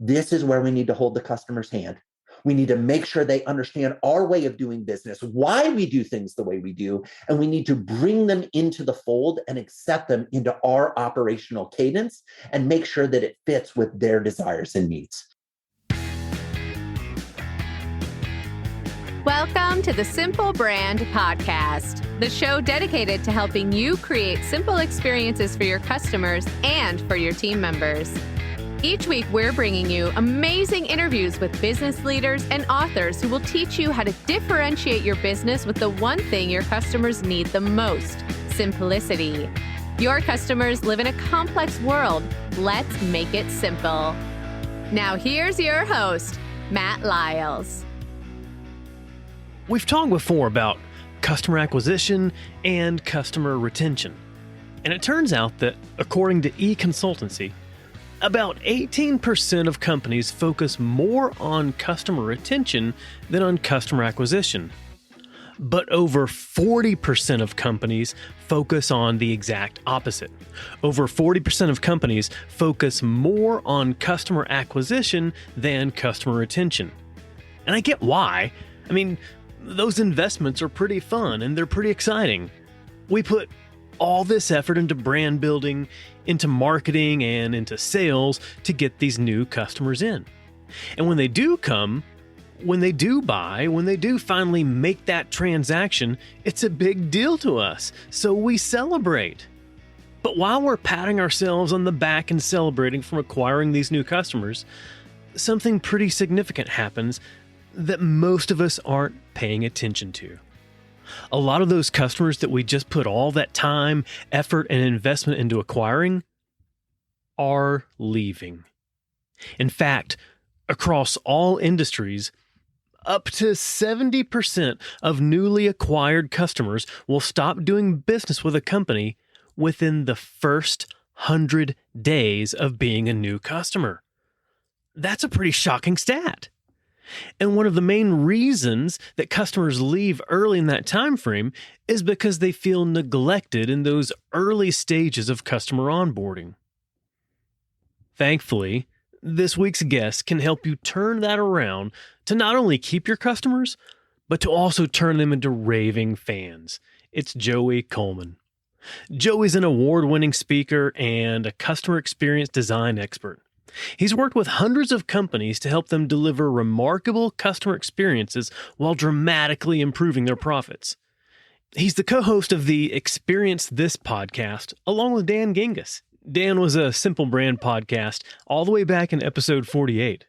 This is where we need to hold the customer's hand. We need to make sure they understand our way of doing business, why we do things the way we do, and we need to bring them into the fold and accept them into our operational cadence and make sure that it fits with their desires and needs. Welcome to the Simple Brand Podcast, the show dedicated to helping you create simple experiences for your customers and for your team members. Each week, we're bringing you amazing interviews with business leaders and authors who will teach you how to differentiate your business with the one thing your customers need the most: simplicity. Your customers live in a complex world. Let's make it simple. Now, here's your host, Matt Lyles. We've talked before about customer acquisition and customer retention. And it turns out that, according to eConsultancy, about 18% of companies focus more on customer retention than on customer acquisition. But over 40% of companies focus on the exact opposite. Over 40% of companies focus more on customer acquisition than customer retention. And I get why. I mean, those investments are pretty fun and they're pretty exciting. We put all this effort into brand building, into marketing, and into sales to get these new customers in. And when they do come, when they do buy, when they do finally make that transaction, it's a big deal to us. So we celebrate. But while we're patting ourselves on the back and celebrating from acquiring these new customers, something pretty significant happens that most of us aren't paying attention to. A lot of those customers that we just put all that time, effort, and investment into acquiring are leaving. In fact, across all industries, up to 70% of newly acquired customers will stop doing business with a company within the first 100 days of being a new customer. That's a pretty shocking stat. And one of the main reasons that customers leave early in that time frame is because they feel neglected in those early stages of customer onboarding. Thankfully, this week's guest can help you turn that around to not only keep your customers, but to also turn them into raving fans. It's Joey Coleman. Joey's an award-winning speaker and a customer experience design expert. He's worked with hundreds of companies to help them deliver remarkable customer experiences while dramatically improving their profits. He's the co-host of the Experience This podcast, along with Dan Gingiss. Dan was a Simple Brand podcast all the way back in episode 48.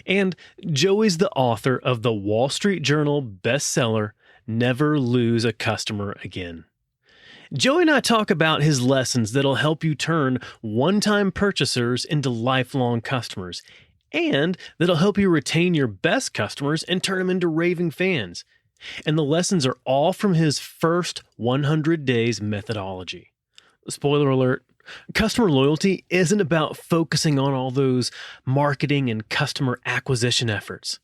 And Joey's the author of the Wall Street Journal bestseller, Never Lose a Customer Again. Joey and I talk about his lessons that'll help you turn one-time purchasers into lifelong customers, and that'll help you retain your best customers and turn them into raving fans. And the lessons are all from his first 100 days methodology. Spoiler alert, customer loyalty isn't about focusing on all those marketing and customer acquisition efforts.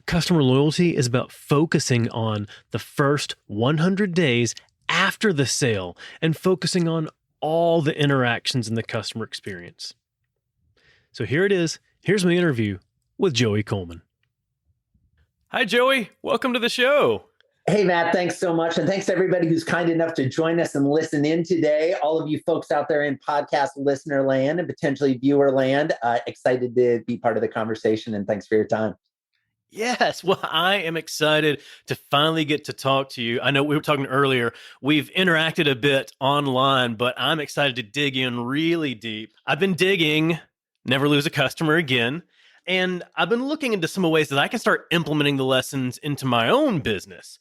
Customer loyalty is about focusing on the first 100 days after the sale and focusing on all the interactions in the customer experience. So here it is. Here's my interview with Joey Coleman. Hi, Joey. Welcome to the show. Hey, Matt, thanks so much. And thanks to everybody who's kind enough to join us and listen in today. All of you folks out there in podcast listener land and potentially viewer land, excited to be part of the conversation. And thanks for your time. Yes, well, I am excited to finally get to talk to you. I know we were talking earlier, we've interacted a bit online, but I'm excited to dig in really deep. I've been digging Never Lose a Customer Again, and I've been looking into some ways that I can start implementing the lessons into my own business.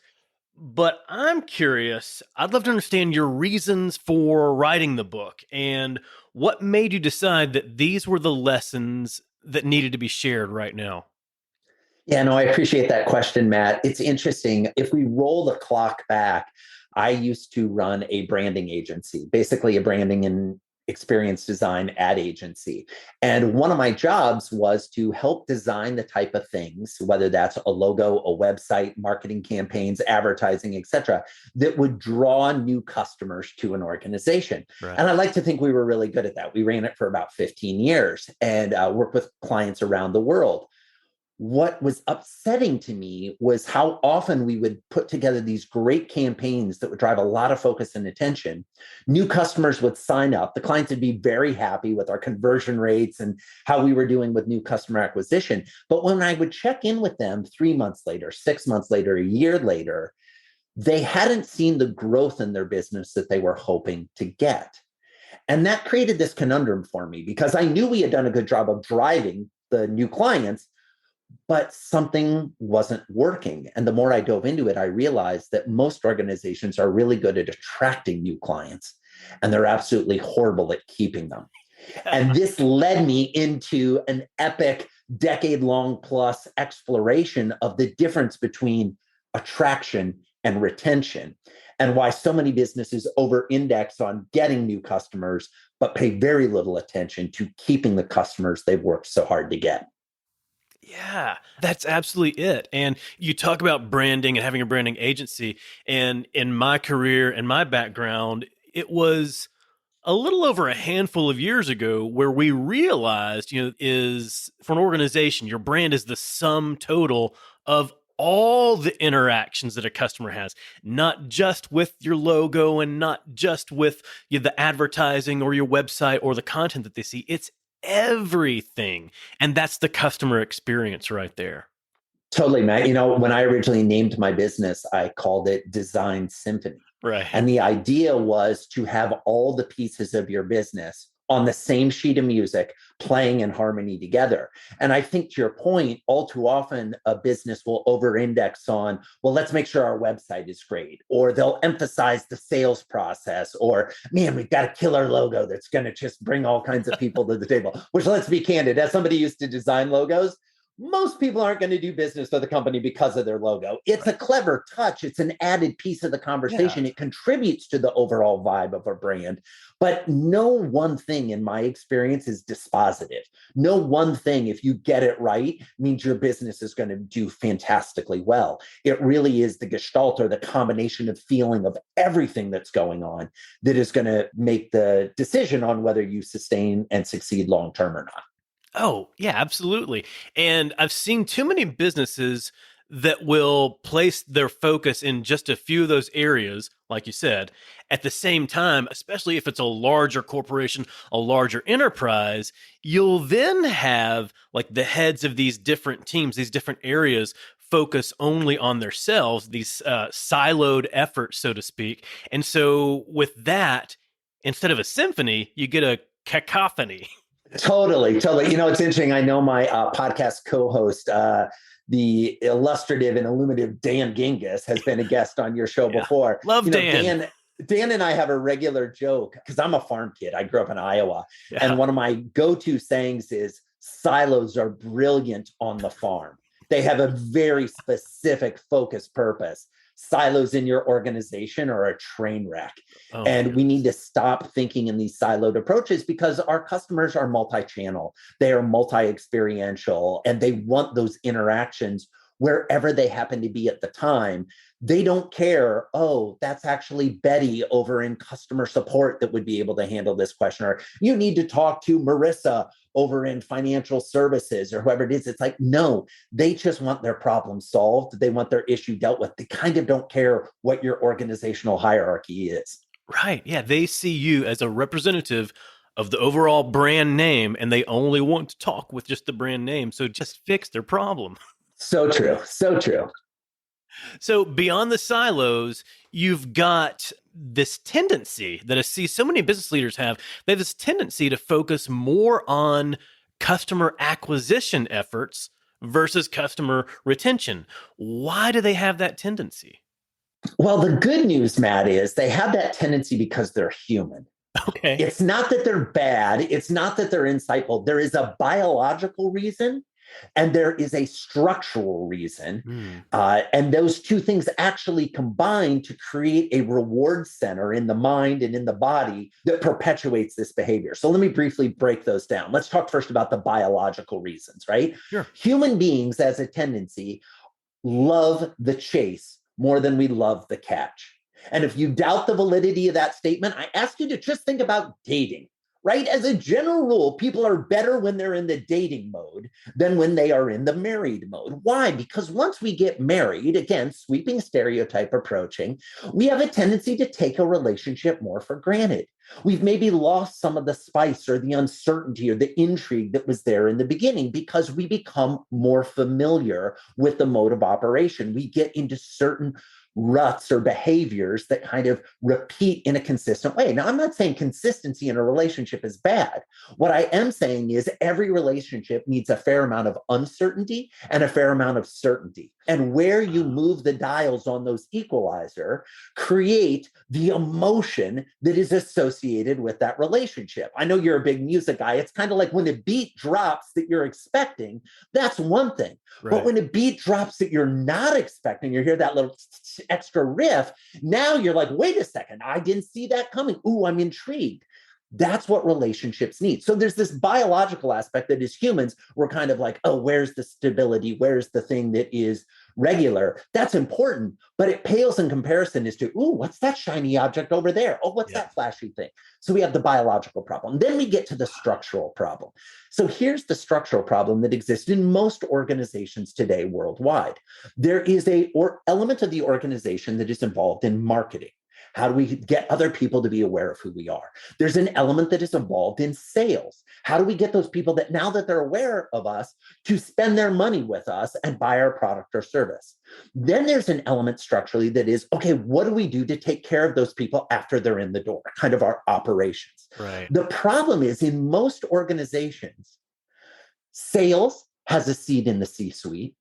But I'm curious, I'd love to understand your reasons for writing the book and what made you decide that these were the lessons that needed to be shared right now. Yeah, no, I appreciate that question, Matt. It's interesting. If we roll the clock back, I used to run a branding agency, basically a branding and experience design ad agency. And one of my jobs was to help design the type of things, whether that's a logo, a website, marketing campaigns, advertising, et cetera, that would draw new customers to an organization. Right. And I like to think we were really good at that. We ran it for about 15 years and worked with clients around the world. What was upsetting to me was how often we would put together these great campaigns that would drive a lot of focus and attention. New customers would sign up. The clients would be very happy with our conversion rates and how we were doing with new customer acquisition. But when I would check in with them 3 months later, 6 months later, a year later, they hadn't seen the growth in their business that they were hoping to get. And that created this conundrum for me because I knew we had done a good job of driving the new clients, but something wasn't working. And the more I dove into it, I realized that most organizations are really good at attracting new clients, and they're absolutely horrible at keeping them. And this led me into an epic decade-long plus exploration of the difference between attraction and retention, and why so many businesses over-index on getting new customers, but pay very little attention to keeping the customers they've worked so hard to get. Yeah, that's absolutely it. And you talk about branding and having a branding agency. And in my career and my background, it was a little over a handful of years ago where we realized, is for an organization, your brand is the sum total of all the interactions that a customer has, not just with your logo and not just with the advertising or your website or the content that they see. It's everything. And that's the customer experience right there. Totally, Matt. When I originally named my business, I called it Design Symphony. Right. And the idea was to have all the pieces of your business on the same sheet of music playing in harmony together. And I think to your point, all too often a business will over-index on, well, let's make sure our website is great, or they'll emphasize the sales process, or man, we've got a killer logo that's going to just bring all kinds of people to the table, which, let's be candid, as somebody used to design logos, most people aren't going to do business with a company because of their logo. It's a clever touch. It's an added piece of the conversation. Yeah. It contributes to the overall vibe of a brand. But no one thing, in my experience, is dispositive. No one thing, if you get it right, means your business is going to do fantastically well. It really is the gestalt, or the combination of feeling of everything that's going on, that is going to make the decision on whether you sustain and succeed long-term or not. Oh, yeah, absolutely. And I've seen too many businesses that will place their focus in just a few of those areas, like you said, at the same time, especially if it's a larger corporation, a larger enterprise, you'll then have like the heads of these different teams, these different areas focus only on themselves, these siloed efforts, so to speak. And so with that, instead of a symphony, you get a cacophony. Totally. It's interesting. I know my podcast co-host, the illustrative and illuminative Dan Gingiss, has been a guest on your show before. Love Dan. Dan and I have a regular joke because I'm a farm kid. I grew up in Iowa. Yeah. And one of my go-to sayings is, silos are brilliant on the farm. They have a very specific focus purpose. Silos in your organization are a train wreck. And we need to stop thinking in these siloed approaches, because our customers are multi-channel. They are multi-experiential, and they want those interactions wherever they happen to be at the time. They don't care, oh, that's actually Betty over in customer support that would be able to handle this question, or you need to talk to Marissa over in financial services, or whoever it is. It's like, no, they just want their problem solved. They want their issue dealt with. They kind of don't care what your organizational hierarchy is. Right. Yeah. They see you as a representative of the overall brand name, and they only want to talk with just the brand name. So just fix their problem. So true. So true. So beyond the silos, you've got this tendency that I see so many business leaders have. They have this tendency to focus more on customer acquisition efforts versus customer retention. Why do they have that tendency? Well, the good news, Matt, is they have that tendency because they're human. Okay. It's not that they're bad. It's not that they're insightful. There is a biological reason. and there is a structural reason. Mm. And those two things actually combine to create a reward center in the mind and in the body that perpetuates this behavior. So let me briefly break those down. Let's talk first about the biological reasons, right? Sure. Human beings, as a tendency, love the chase more than we love the catch. And if you doubt the validity of that statement, I ask you to just think about dating, right? As a general rule, people are better when they're in the dating mode than when they are in the married mode. Why? Because once we get married, again, sweeping stereotype approaching, we have a tendency to take a relationship more for granted. We've maybe lost some of the spice or the uncertainty or the intrigue that was there in the beginning because we become more familiar with the mode of operation. We get into certain ruts or behaviors that kind of repeat in a consistent way. Now, I'm not saying consistency in a relationship is bad. What I am saying is every relationship needs a fair amount of uncertainty and a fair amount of certainty. And where you move the dials on those equalizer create the emotion that is associated with that relationship. I know you're a big music guy. It's kind of like when a beat drops that you're expecting, that's one thing. Right. But when a beat drops that you're not expecting, you hear that little extra riff, now you're like, wait a second, I didn't see that coming. Ooh, I'm intrigued. That's what relationships need. So there's this biological aspect that as humans, we're kind of like, oh, where's the stability? Where's the thing that is regular? That's important, but it pales in comparison as to, ooh, what's that shiny object over there? Oh, what's that flashy thing? So we have the biological problem. Then we get to the structural problem. So here's the structural problem that exists in most organizations today worldwide. There is a element of the organization that is involved in marketing. How do we get other people to be aware of who we are? There's an element that is involved in sales. How do we get those people that now that they're aware of us to spend their money with us and buy our product or service? Then there's an element structurally that is, okay, what do we do to take care of those people after they're in the door? Kind of our operations. Right. The problem is in most organizations, sales has a seat in the C-suite.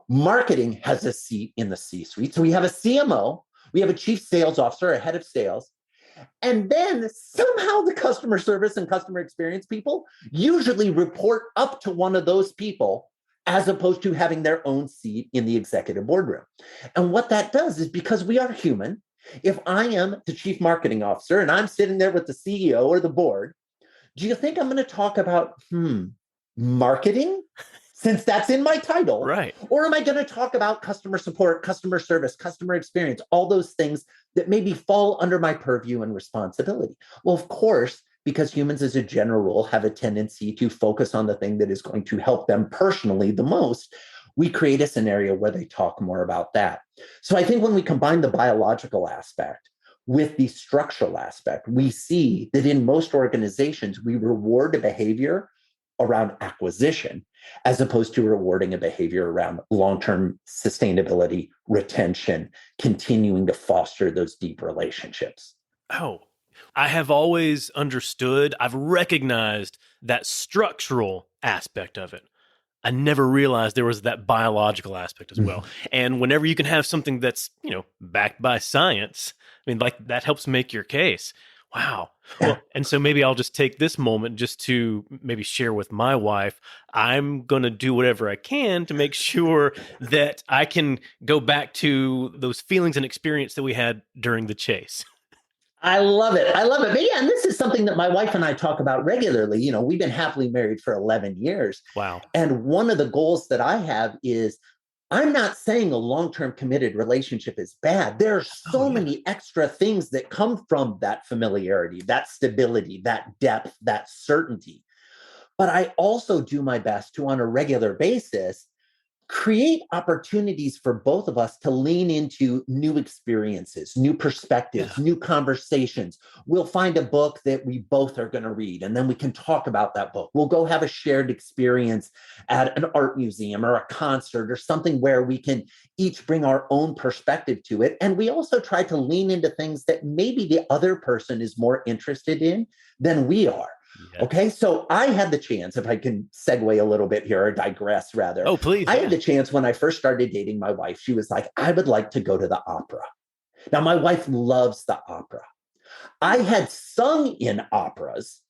Marketing has a seat in the C-suite. So we have a CMO, we have a chief sales officer, a head of sales, and then somehow the customer service and customer experience people usually report up to one of those people as opposed to having their own seat in the executive boardroom. And what that does is because we are human, if I am the chief marketing officer and I'm sitting there with the CEO or the board, do you think I'm going to talk about, marketing? Since that's in my title, right? Or am I going to talk about customer support, customer service, customer experience, all those things that maybe fall under my purview and responsibility? Well, of course, because humans as a general rule have a tendency to focus on the thing that is going to help them personally the most, we create a scenario where they talk more about that. So I think when we combine the biological aspect with the structural aspect, we see that in most organizations, we reward a behavior around acquisition as opposed to rewarding a behavior around long-term sustainability, retention, continuing to foster those deep relationships. Oh, I have always understood, I've recognized that structural aspect of it. I never realized there was that biological aspect as well. And whenever you can have something that's, backed by science, I mean, like that helps make your case. Wow. Well, and so maybe I'll just take this moment just to maybe share with my wife. I'm going to do whatever I can to make sure that I can go back to those feelings and experience that we had during the chase. I love it. But yeah, and this is something that my wife and I talk about regularly. We've been happily married for 11 years. Wow. And one of the goals that I have is I'm not saying a long-term committed relationship is bad. There are so many extra things that come from that familiarity, that stability, that depth, that certainty. But I also do my best to, on a regular basis, create opportunities for both of us to lean into new experiences, new perspectives, new conversations. We'll find a book that we both are going to read, and then we can talk about that book. We'll go have a shared experience at an art museum or a concert or something where we can each bring our own perspective to it. And we also try to lean into things that maybe the other person is more interested in than we are. Yes. Okay, so I had the chance, if I can segue a little bit here or digress rather. Oh, please. I had the chance when I first started dating my wife. She was like, I would like to go to the opera. Now, my wife loves the opera. I had sung in operas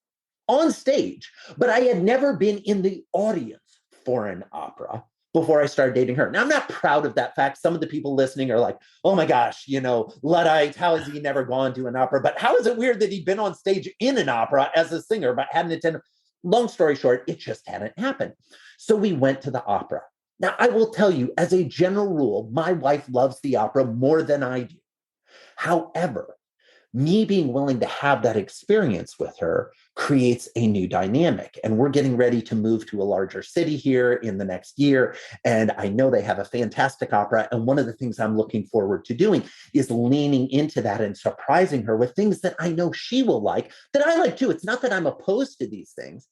on stage, but I had never been in the audience for an opera before I started dating her. Now, I'm not proud of that fact. Some of the people listening are like, oh my gosh, Luddite, how has he never gone to an opera? But how is it weird that he'd been on stage in an opera as a singer, but hadn't attended? Long story short, it just hadn't happened. So we went to the opera. Now, I will tell you, as a general rule, my wife loves the opera more than I do. However, me being willing to have that experience with her creates a new dynamic. And we're getting ready to move to a larger city here in the next year. And I know they have a fantastic opera. And one of the things I'm looking forward to doing is leaning into that and surprising her with things that I know she will like, that I like too. It's not that I'm opposed to these things,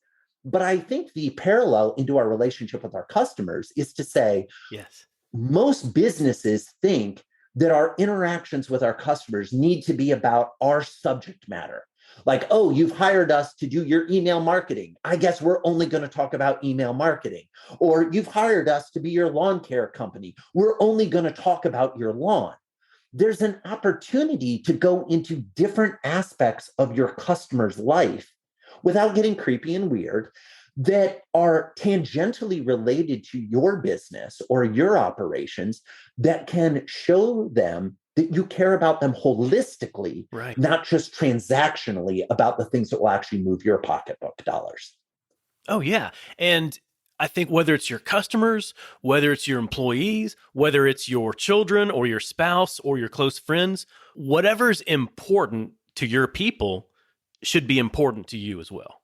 but I think the parallel into our relationship with our customers is to say, yes, most businesses think that our interactions with our customers need to be about our subject matter. Like, oh, you've hired us to do your email marketing. I guess we're only going to talk about email marketing. Or you've hired us to be your lawn care company. We're only going to talk about your lawn. There's an opportunity to go into different aspects of your customer's life without getting creepy and weird, that are tangentially related to your business or your operations, that can show them that you care about them holistically, right. not just transactionally about the things that will actually move your pocketbook dollars. Oh, yeah. And I think whether it's your customers, whether it's your employees, whether it's your children or your spouse or your close friends, whatever's important to your people should be important to you as well.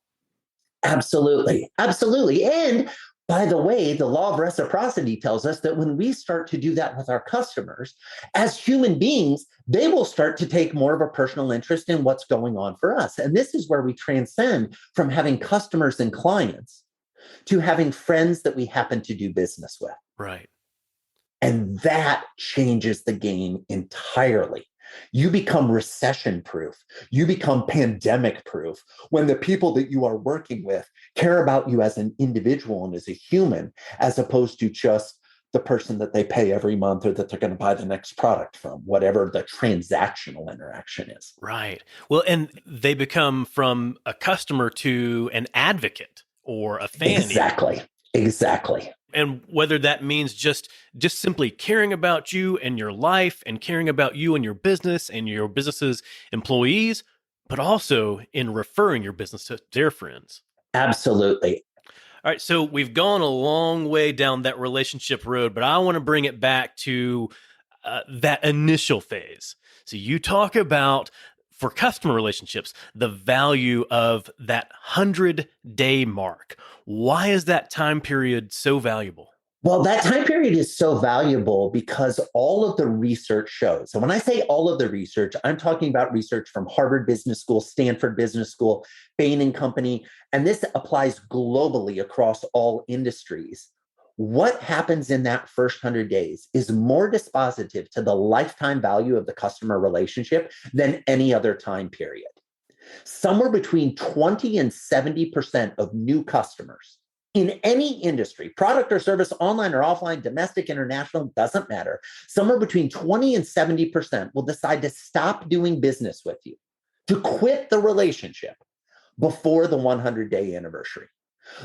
Absolutely. Absolutely. And by the way, the law of reciprocity tells us that when we start to do that with our customers, as human beings, they will start to take more of a personal interest in what's going on for us. And this is where we transcend from having customers and clients to having friends that we happen to do business with. Right. And that changes the game entirely. You become recession proof. You become pandemic proof when the people that you are working with care about you as an individual and as a human, as opposed to just the person that they pay every month or that they're going to buy the next product from, whatever the transactional interaction is. Right. Well, and they become from a customer to an advocate or a fan. Exactly. Exactly. And whether that means just simply caring about you and your life and caring about you and your business and your business's employees, but also in referring your business to their friends. Absolutely. All right. So we've gone a long way down that relationship road, but I want to bring it back to that initial phase. So you talk about, for customer relationships, the value of that 100-day mark. Why is that time period so valuable? Well, that time period is so valuable because all of the research shows. So when I say all of the research, I'm talking about research from Harvard Business School, Stanford Business School, Bain and Company, and this applies globally across all industries. What happens in that first 100 days is more dispositive to the lifetime value of the customer relationship than any other time period. Somewhere between 20 and 70% of new customers in any industry, product or service, online or offline, domestic, international, doesn't matter. Somewhere between 20 and 70% will decide to stop doing business with you, to quit the relationship before the 100-day anniversary.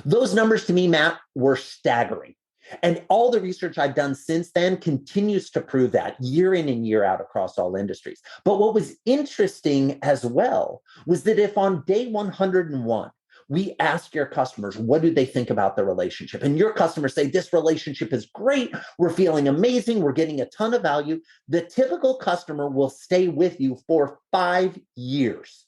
Those numbers to me, Matt, were staggering. And all the research I've done since then continues to prove that year in and year out across all industries. But what was interesting as well was that if on day 101, we ask your customers, what do they think about the relationship? And your customers say, this relationship is great. We're feeling amazing. We're getting a ton of value. The typical customer will stay with you for 5 years.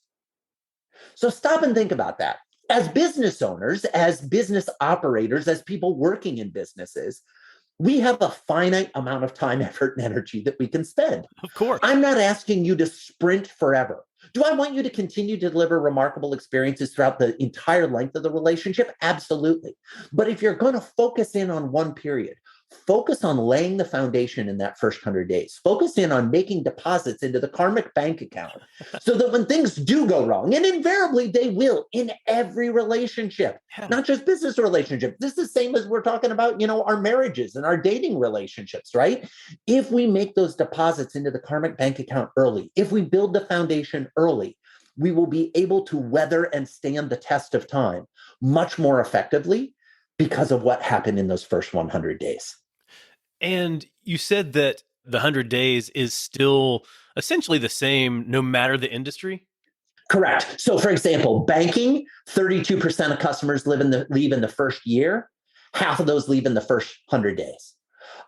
So stop and think about that. As business owners, as business operators, as people working in businesses, we have a finite amount of time, effort, and energy that we can spend. Of course. I'm not asking you to sprint forever. Do I want you to continue to deliver remarkable experiences throughout the entire length of the relationship? Absolutely. But if you're going to focus in on one period, focus on laying the foundation in that first 100 days. Focus in on making deposits into the karmic bank account so that when things do go wrong, and invariably they will in every relationship, not just business relationships. This is the same as we're talking about, our marriages and our dating relationships, right? If we make those deposits into the karmic bank account early, if we build the foundation early, we will be able to weather and stand the test of time much more effectively because of what happened in those first 100 days. And you said that the 100 days is still essentially the same no matter the industry? Correct. So, for example, banking, 32% of customers leave in the first year. Half of those leave in the first 100 days.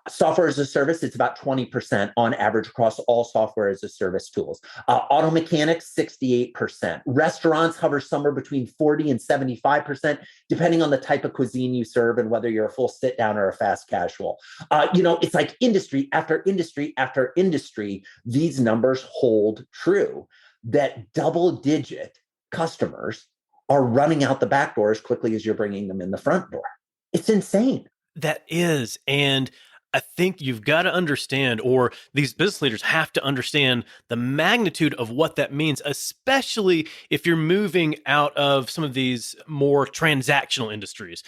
Software as a service, it's about 20% on average across all software as a service tools. Auto mechanics, 68%. Restaurants hover somewhere between 40 and 75%, depending on the type of cuisine you serve and whether you're a full sit down or a fast casual. It's like industry after industry after industry, these numbers hold true that double-digit customers are running out the back door as quickly as you're bringing them in the front door. It's insane. That is. And I think you've got to understand, or these business leaders have to understand the magnitude of what that means, especially if you're moving out of some of these more transactional industries,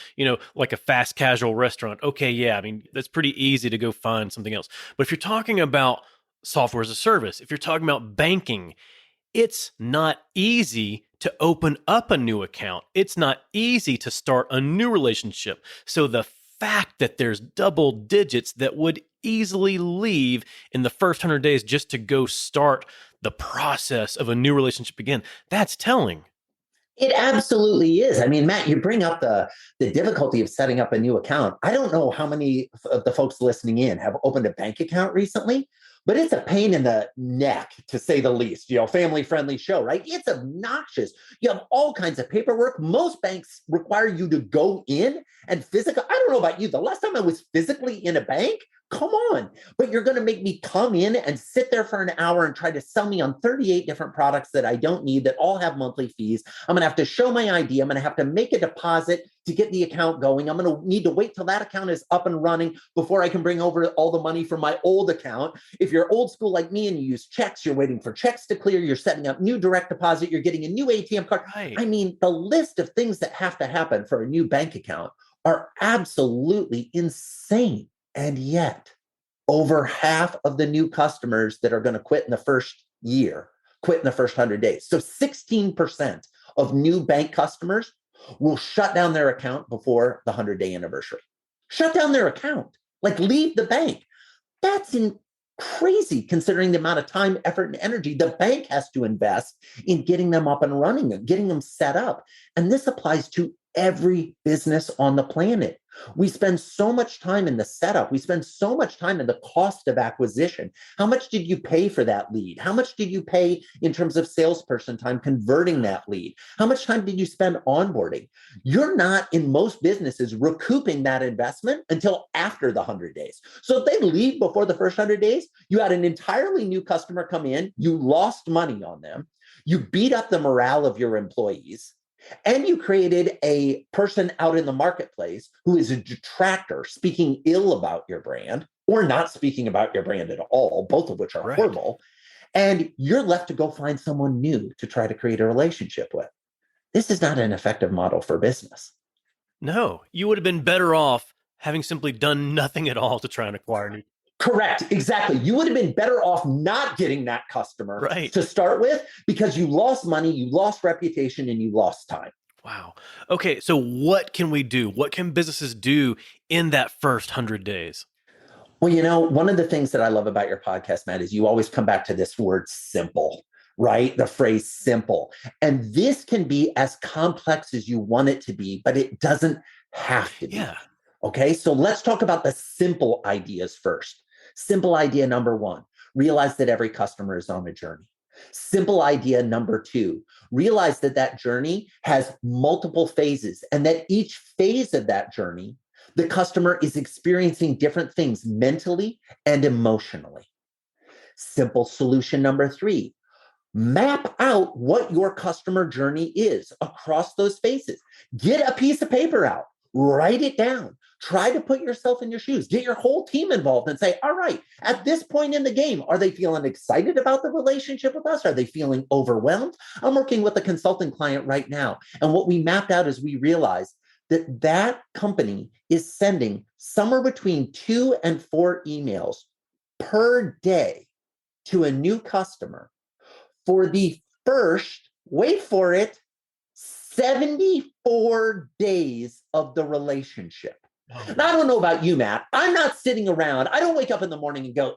like a fast casual restaurant. Okay, yeah, I mean, that's pretty easy to go find something else. But if you're talking about software as a service, if you're talking about banking, it's not easy to open up a new account. It's not easy to start a new relationship. So the fact that there's double digits that would easily leave in the first 100 days just to go start the process of a new relationship again, that's telling. It absolutely is. I mean, Matt, you bring up the difficulty of setting up a new account. I don't know how many of the folks listening in have opened a bank account recently, but it's a pain in the neck, to say the least. Family-friendly show, right? It's obnoxious. You have all kinds of paperwork. Most banks require you to go in and physically. I don't know about you. The last time I was physically in a bank, come on. But you're going to make me come in and sit there for an hour and try to sell me on 38 different products that I don't need, that all have monthly fees. I'm going to have to show my ID. I'm going to have to make a deposit to get the account going. I'm going to need to wait till that account is up and running before I can bring over all the money from my old account. If you're old school like me and you use checks, you're waiting for checks to clear, you're setting up new direct deposit, you're getting a new ATM card. Right. I mean, the list of things that have to happen for a new bank account are absolutely insane. And yet, over half of the new customers that are going to quit in the first year quit in the first 100 days. So 16% of new bank customers will shut down their account before the 100-day anniversary. Shut down their account, like leave the bank. That's crazy considering the amount of time, effort, and energy the bank has to invest in getting them up and running and getting them set up. And this applies to every business on the planet. We spend so much time in the setup. We spend so much time in the cost of acquisition. How much did you pay for that lead? How much did you pay in terms of salesperson time converting that lead? How much time did you spend onboarding? You're not, in most businesses, recouping that investment until after the 100 days. So if they leave before the first 100 days, you had an entirely new customer come in, you lost money on them, you beat up the morale of your employees, and you created a person out in the marketplace who is a detractor, speaking ill about your brand or not speaking about your brand at all, both of which are horrible. And you're left to go find someone new to try to create a relationship with. This is not an effective model for business. No, you would have been better off having simply done nothing at all to try and acquire new. Correct. Exactly. You would have been better off not getting that customer to start with, because you lost money, you lost reputation, and you lost time. Wow. Okay. So what can we do? What can businesses do in that first 100 days? Well, one of the things that I love about your podcast, Matt, is you always come back to this word simple, right? The phrase simple. And this can be as complex as you want it to be, but it doesn't have to be. Yeah. Okay. So let's talk about the simple ideas first. Simple idea number one, realize that every customer is on a journey. Simple idea number two, realize that that journey has multiple phases and that each phase of that journey, the customer is experiencing different things mentally and emotionally. Simple solution number three, map out what your customer journey is across those phases. Get a piece of paper out, write it down. Try to put yourself in your shoes. Get your whole team involved and say, all right, at this point in the game, are they feeling excited about the relationship with us? Are they feeling overwhelmed? I'm working with a consulting client right now. And what we mapped out is we realized that that company is sending somewhere between 2 and 4 emails per day to a new customer for the first, wait for it, 74 days of the relationship. Oh, And I don't know about you, Matt. I'm not sitting around. I don't wake up in the morning and go,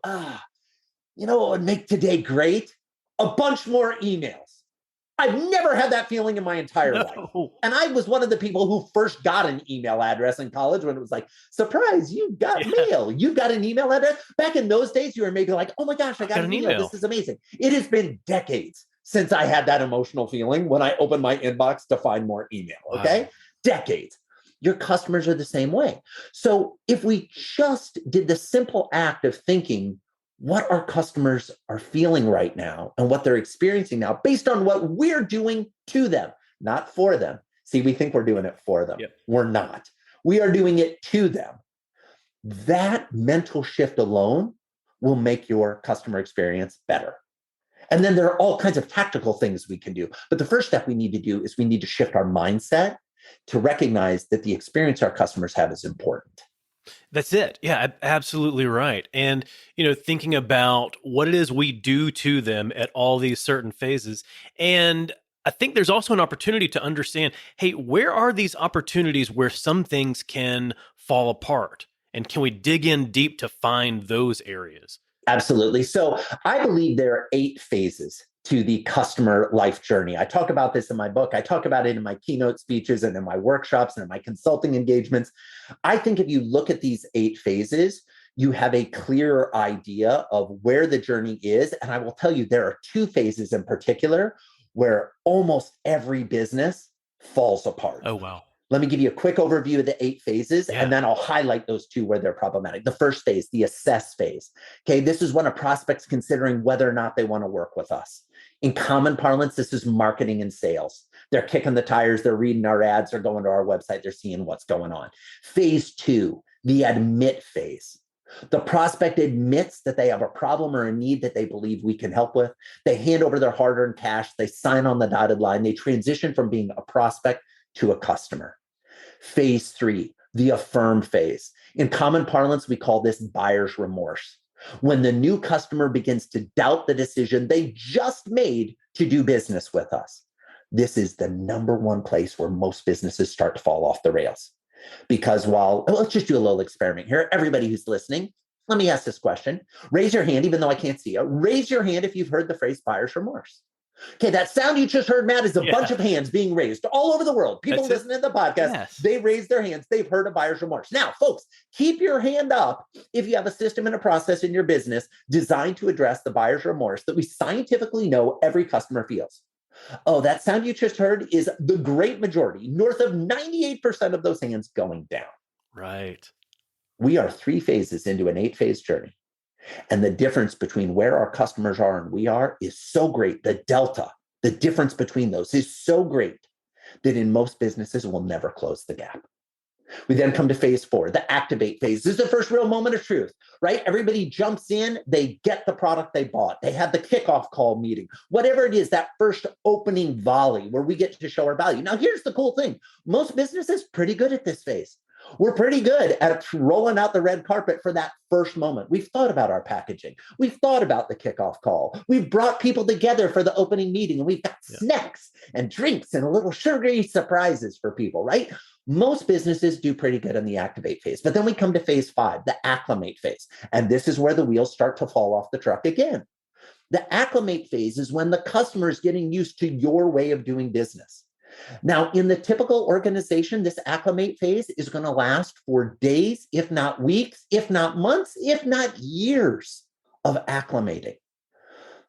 you know what would make today great? A bunch more emails. I've never had that feeling in my entire life. And I was one of the people who first got an email address in college when it was like, surprise, you got mail. You got an email address. Back in those days, you were maybe like, oh my gosh, I got an email. This is amazing. It has been decades since I had that emotional feeling when I opened my inbox to find more email. Okay. Wow. Decades. Your customers are the same way. So if we just did the simple act of thinking, what our customers are feeling right now and what they're experiencing now based on what we're doing to them, not for them. See, we think we're doing it for them. Yep. We're not. We are doing it to them. That mental shift alone will make your customer experience better. And then there are all kinds of tactical things we can do. But the first step we need to do is we need to shift our mindset to recognize that the experience our customers have is important. That's it. Yeah, absolutely right. And, thinking about what it is we do to them at all these certain phases. And I think there's also an opportunity to understand, hey, where are these opportunities where some things can fall apart? And can we dig in deep to find those areas? Absolutely. So I believe there are 8 phases to the customer life journey. I talk about this in my book. I talk about it in my keynote speeches and in my workshops and in my consulting engagements. I think if you look at these 8 phases, you have a clearer idea of where the journey is. And I will tell you, there are 2 phases in particular where almost every business falls apart. Oh, wow. Let me give you a quick overview of the 8 phases, and then I'll highlight those 2 where they're problematic. The first phase, the assess phase. Okay, this is when a prospect's considering whether or not they want to work with us. In common parlance, this is marketing and sales. They're kicking the tires, they're reading our ads, they're going to our website, they're seeing what's going on. Phase 2, the admit phase. The prospect admits that they have a problem or a need that they believe we can help with. They hand over their hard-earned cash, they sign on the dotted line, they transition from being a prospect to a customer. Phase 3, the affirm phase. In common parlance, we call this buyer's remorse. When the new customer begins to doubt the decision they just made to do business with us. This is the number one place where most businesses start to fall off the rails. Because let's just do a little experiment here. Everybody who's listening, let me ask this question. Raise your hand, even though I can't see you. Raise your hand if you've heard the phrase buyer's remorse. Okay, that sound you just heard, Matt, is a bunch of hands being raised all over the world. People listening to the podcast, they raise their hands. They've heard of buyer's remorse. Now, folks, keep your hand up if you have a system and a process in your business designed to address the buyer's remorse that we scientifically know every customer feels. Oh, that sound you just heard is the great majority, north of 98% of those hands going down. Right. We are 3 phases into an 8-phase journey. And the difference between where our customers are and we are is so great. The delta, the difference between those is so great that in most businesses we'll never close the gap. We then come to phase 4, the activate phase. This is the first real moment of truth, right? Everybody jumps in, they get the product they bought. They have the kickoff call meeting, whatever it is, that first opening volley where we get to show our value. Now, here's the cool thing. Most businesses pretty good at this phase. We're pretty good at rolling out the red carpet for that first moment. We've thought about our packaging. We've thought about the kickoff call. We've brought people together for the opening meeting, and we've got snacks and drinks and little sugary surprises for people, right? Most businesses do pretty good in the activate phase, but then we come to phase 5, the acclimate phase. And this is where the wheels start to fall off the truck again. The acclimate phase is when the customer is getting used to your way of doing business. Now, in the typical organization, this acclimate phase is going to last for days, if not weeks, if not months, if not years of acclimating.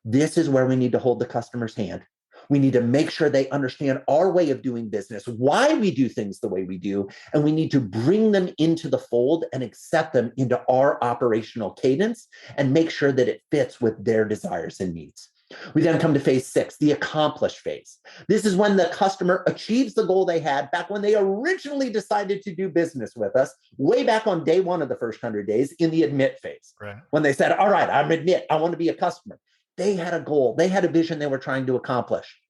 This is where we need to hold the customer's hand. We need to make sure they understand our way of doing business, why we do things the way we do, and we need to bring them into the fold and accept them into our operational cadence and make sure that it fits with their desires and needs. We then come to phase 6, the accomplish phase. This is when the customer achieves the goal they had back when they originally decided to do business with us, way back on day 1 of the first 100 days in the admit phase. Right. When they said, all right, I'm admit, I want to be a customer. They had a goal. They had a vision they were trying to accomplish.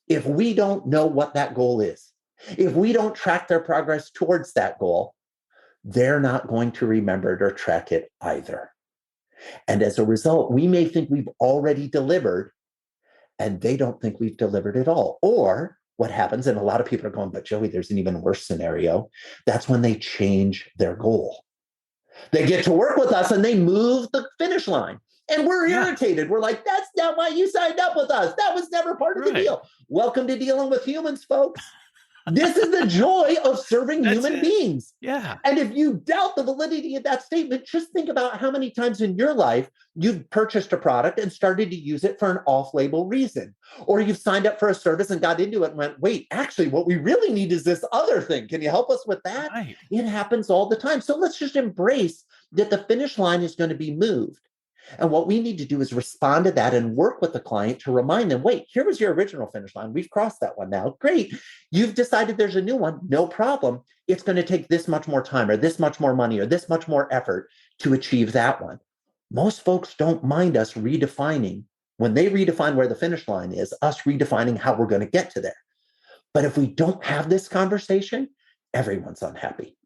If we don't know what that goal is, if we don't track their progress towards that goal, they're not going to remember it or track it either. And as a result, we may think we've already delivered, and they don't think we've delivered at all. Or what happens, and a lot of people are going, but Joey, there's an even worse scenario. That's when they change their goal. They get to work with us and they move the finish line. And we're irritated. We're like, that's not why you signed up with us. That was never part of the deal. Welcome to dealing with humans, folks. This is the joy of serving human beings. Yeah. And if you doubt the validity of that statement, just think about how many times in your life you've purchased a product and started to use it for an off-label reason. Or you've signed up for a service and got into it and went, wait, actually, what we really need is this other thing. Can you help us with that? Right. It happens all the time. So let's just embrace that the finish line is going to be moved. And what we need to do is respond to that and work with the client to remind them, wait, here was your original finish line. We've crossed that one now. Great. You've decided there's a new one. No problem. It's going to take this much more time or this much more money or this much more effort to achieve that one. Most folks don't mind us redefining, when they redefine where the finish line is, us redefining how we're going to get to there. But if we don't have this conversation, everyone's unhappy.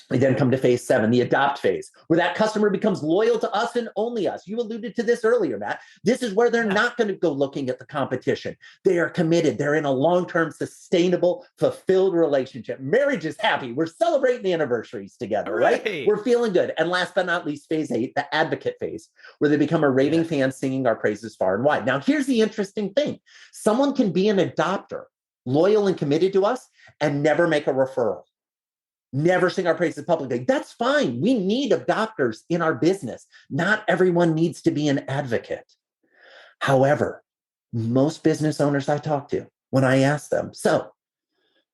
We then come to phase 7, the adopt phase, where that customer becomes loyal to us and only us. You alluded to this earlier, Matt. This is where they're not going to go looking at the competition. They are committed. They're in a long-term, sustainable, fulfilled relationship. Marriage is happy. We're celebrating the anniversaries together, right? We're feeling good. And last but not least, phase 8, the advocate phase, where they become a raving fan singing our praises far and wide. Now, here's the interesting thing. Someone can be an adopter, loyal and committed to us, and never make a referral. Never sing our praises publicly. That's fine. We need adopters in our business. Not everyone needs to be an advocate. However, most business owners I talk to, when I ask them, so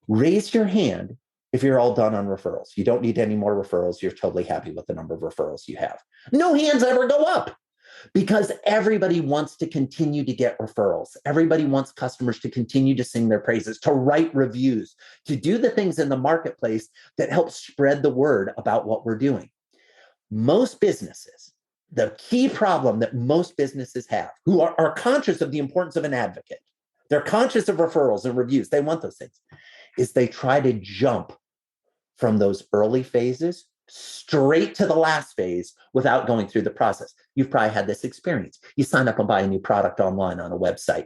raise your hand if you're all done on referrals. You don't need any more referrals. You're totally happy with the number of referrals you have. No hands ever go up. Because everybody wants to continue to get referrals. Everybody wants customers to continue to sing their praises, to write reviews, to do the things in the marketplace that help spread the word about what we're doing. Most businesses, the key problem that most businesses have, who are conscious of the importance of an advocate, they're conscious of referrals and reviews, they want those things, is they try to jump from those early phases straight to the last phase without going through the process. You've probably had this experience. You sign up and buy a new product online on a website.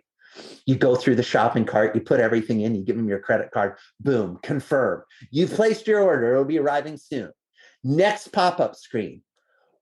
You go through the shopping cart, you put everything in, you give them your credit card, boom, confirm. You've placed your order, it'll be arriving soon. Next pop-up screen.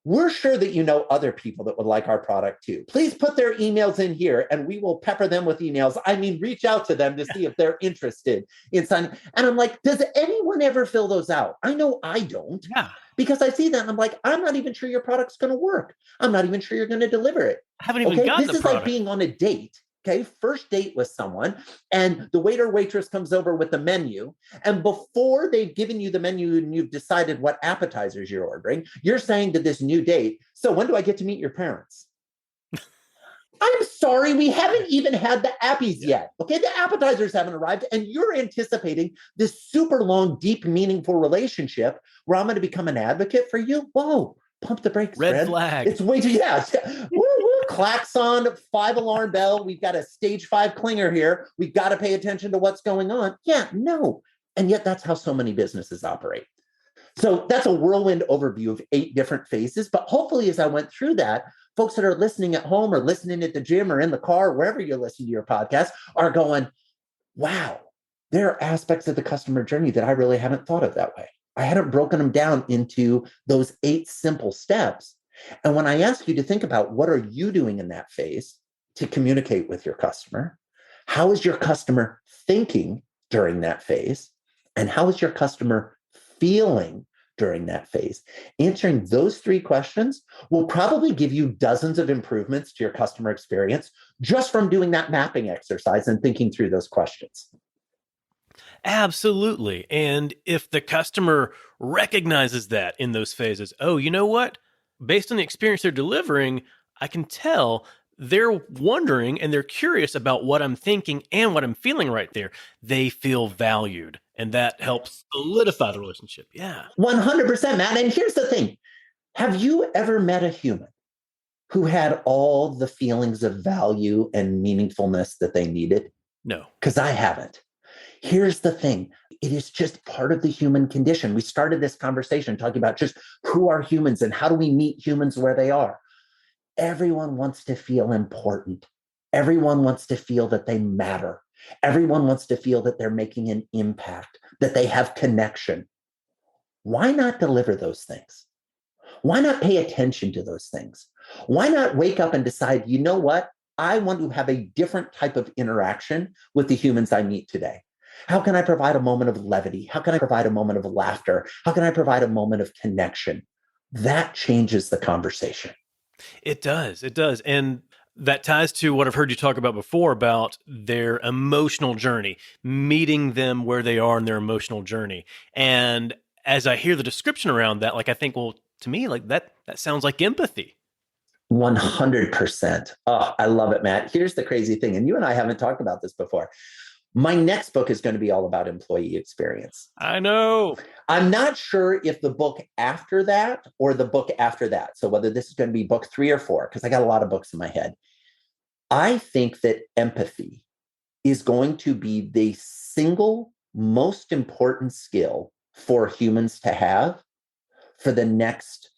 We're sure that you know other people that would like our product too. Please put their emails in here and we will pepper them with emails. I mean, reach out to them to see if they're interested in signing. And I'm like, does anyone ever fill those out? I know I don't. Yeah. Because I see that and I'm like, I'm not even sure your product's going to work. I'm not even sure you're going to deliver it. I haven't even gotten This is product. like being on a date. Okay, first date with someone, and the waiter or waitress comes over with the menu. And before they've given you the menu and you've decided what appetizers you're ordering, you're saying to this new date, so when do I get to meet your parents? I'm sorry, we haven't even had the appies yet. Okay, the appetizers haven't arrived, and you're anticipating this super long, deep, meaningful relationship where I'm going to become an advocate for you. Whoa, pump the brakes, Red Fred. flag. It's way too, woo, klaxon, 5-alarm bell. We've got a stage 5 clinger here. We've got to pay attention to what's going on. Yeah, no. And yet that's how so many businesses operate. So that's a whirlwind overview of 8 different phases. But hopefully, as I went through that, folks that are listening at home or listening at the gym or in the car, wherever you're listening to your podcast, are going, wow, there are aspects of the customer journey that I really haven't thought of that way. I hadn't broken them down into those 8 simple steps. And when I ask you to think about what are you doing in that phase to communicate with your customer, how is your customer thinking during that phase? And how is your customer feeling during that phase? Answering those 3 questions will probably give you dozens of improvements to your customer experience just from doing that mapping exercise and thinking through those questions. Absolutely. And if the customer recognizes that in those phases, oh, you know what? Based on the experience they're delivering, I can tell they're wondering and they're curious about what I'm thinking and what I'm feeling right there. They feel valued, and that helps solidify the relationship. Yeah. 100%, Matt. And here's the thing. Have you ever met a human who had all the feelings of value and meaningfulness that they needed? No. Because I haven't. Here's the thing. It is just part of the human condition. We started this conversation talking about just who are humans and how do we meet humans where they are. Everyone wants to feel important. Everyone wants to feel that they matter. Everyone wants to feel that they're making an impact, that they have connection. Why not deliver those things? Why not pay attention to those things? Why not wake up and decide, you know what? I want to have a different type of interaction with the humans I meet today. How can I provide a moment of levity? How can I provide a moment of laughter? How can I provide a moment of connection? That changes the conversation. It does. It does. And that ties to what I've heard you talk about before about their emotional journey, meeting them where they are in their emotional journey. And as I hear the description around that, like I think, well, to me, like that sounds like empathy. 100%. Oh, I love it, Matt. Here's the crazy thing. And you and I haven't talked about this before. My next book is going to be all about employee experience. I know. I'm not sure if the book after that or the book after that. So whether this is going to be book 3 or 4, because I got a lot of books in my head. I think that empathy is going to be the single most important skill for humans to have for the next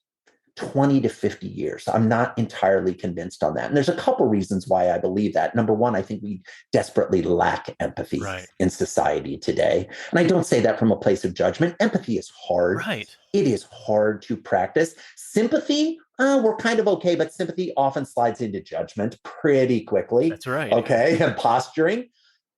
20 to 50 years. I'm not entirely convinced on that. And there's a couple reasons why I believe that. Number one, I think we desperately lack empathy in society today. And I don't say that from a place of judgment. Empathy is hard. Right. It is hard to practice. Sympathy, we're kind of okay, but sympathy often slides into judgment pretty quickly. That's right. Okay. And posturing.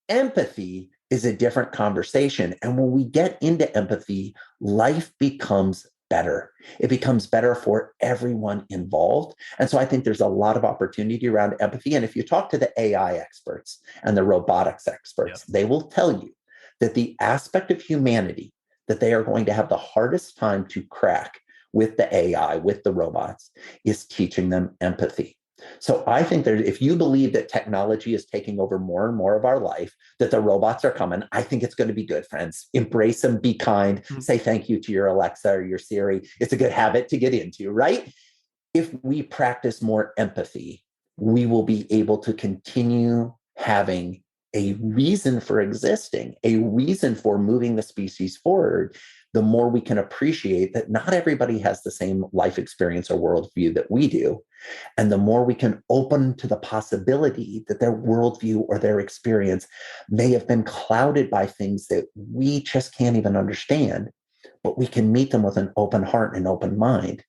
Empathy is a different conversation. And when we get into empathy, life becomes better. It becomes better for everyone involved. And so I think there's a lot of opportunity around empathy. And if you talk to the AI experts and the robotics experts, they will tell you that the aspect of humanity that they are going to have the hardest time to crack with the AI, with the robots, is teaching them empathy. So I think that if you believe that technology is taking over more and more of our life, that the robots are coming, I think it's going to be good, friends. Embrace them, be kind, say thank you to your Alexa or your Siri. It's a good habit to get into, right? If we practice more empathy, we will be able to continue having a reason for existing, a reason for moving the species forward. The more we can appreciate that not everybody has the same life experience or worldview that we do. And the more we can open to the possibility that their worldview or their experience may have been clouded by things that we just can't even understand, but we can meet them with an open heart and open mind,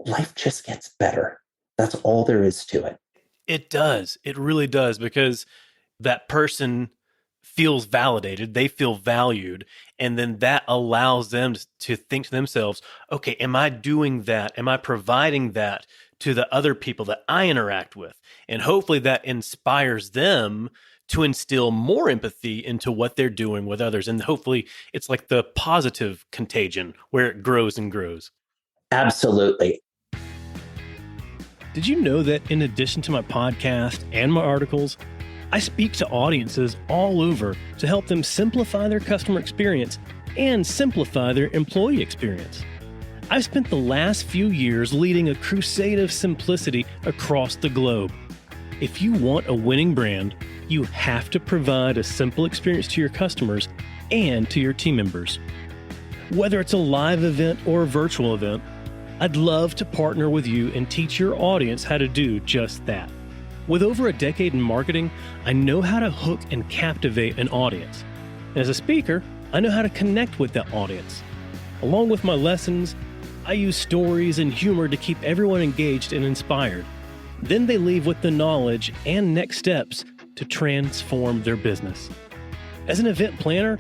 life just gets better. That's all there is to it. It does. It really does, because that person feels validated, they feel valued, and then that allows them to think to themselves, okay, am I doing that? Am I providing that to the other people that I interact with? And hopefully that inspires them to instill more empathy into what they're doing with others. And hopefully it's like the positive contagion where it grows and grows. Absolutely. Did you know that in addition to my podcast and my articles, I speak to audiences all over to help them simplify their customer experience and simplify their employee experience. I've spent the last few years leading a crusade of simplicity across the globe. If you want a winning brand, you have to provide a simple experience to your customers and to your team members. Whether it's a live event or a virtual event, I'd love to partner with you and teach your audience how to do just that. With over a decade in marketing, I know how to hook and captivate an audience. And as a speaker, I know how to connect with that audience. Along with my lessons, I use stories and humor to keep everyone engaged and inspired. Then they leave with the knowledge and next steps to transform their business. As an event planner,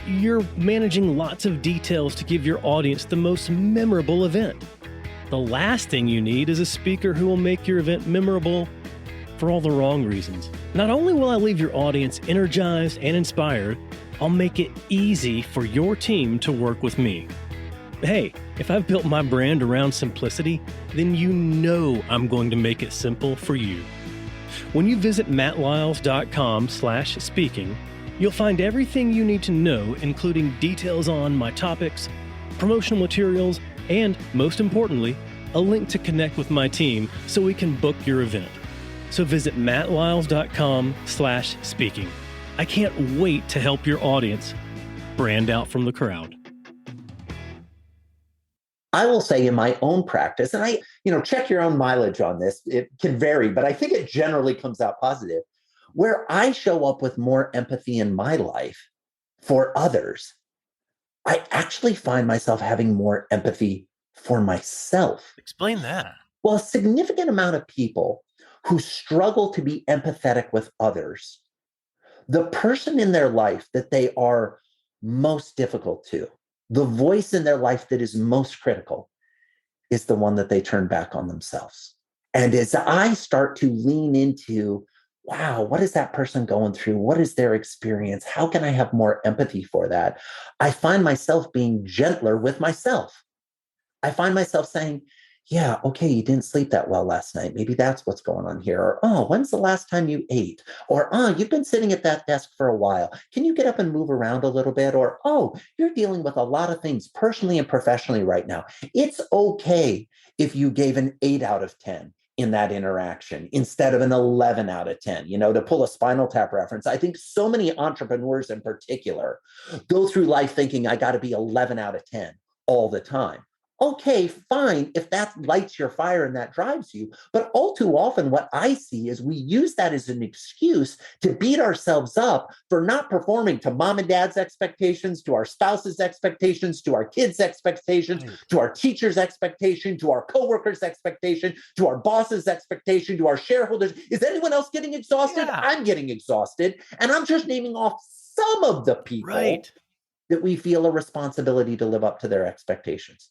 you're managing lots of details to give your audience the most memorable event. The last thing you need is a speaker who will make your event memorable for all the wrong reasons. Not only will I leave your audience energized and inspired, I'll make it easy for your team to work with me. Hey, if I've built my brand around simplicity, then you know I'm going to make it simple for you. When you visit mattlyles.com/speaking, you'll find everything you need to know, including details on my topics, promotional materials, and most importantly, a link to connect with my team so we can book your event. So visit mattlyles.com/speaking. I can't wait to help your audience brand out from the crowd. I will say in my own practice, and check your own mileage on this. It can vary, but I think it generally comes out positive. Where I show up with more empathy in my life for others, I actually find myself having more empathy for myself. Explain that. Well, a significant amount of people who struggle to be empathetic with others, the person in their life that they are most difficult to, the voice in their life that is most critical, is the one that they turn back on themselves. And as I start to lean into, wow, what is that person going through? What is their experience? How can I have more empathy for that? I find myself being gentler with myself. I find myself saying, yeah, okay, you didn't sleep that well last night. Maybe that's what's going on here. Or, oh, when's the last time you ate? Or, oh, you've been sitting at that desk for a while. Can you get up and move around a little bit? Or, oh, you're dealing with a lot of things personally and professionally right now. It's okay if you gave an 8 out of 10 in that interaction instead of an 11 out of 10, to pull a Spinal Tap reference. I think so many entrepreneurs in particular go through life thinking I got to be 11 out of 10 all the time. Okay, fine, if that lights your fire and that drives you. But all too often, what I see is we use that as an excuse to beat ourselves up for not performing to mom and dad's expectations, to our spouse's expectations, to our kids' expectations, to our teacher's expectation, to our coworkers' expectation, to our boss's expectation, to our shareholders. Is anyone else getting exhausted? Yeah. I'm getting exhausted. And I'm just naming off some of the people that we feel a responsibility to live up to their expectations.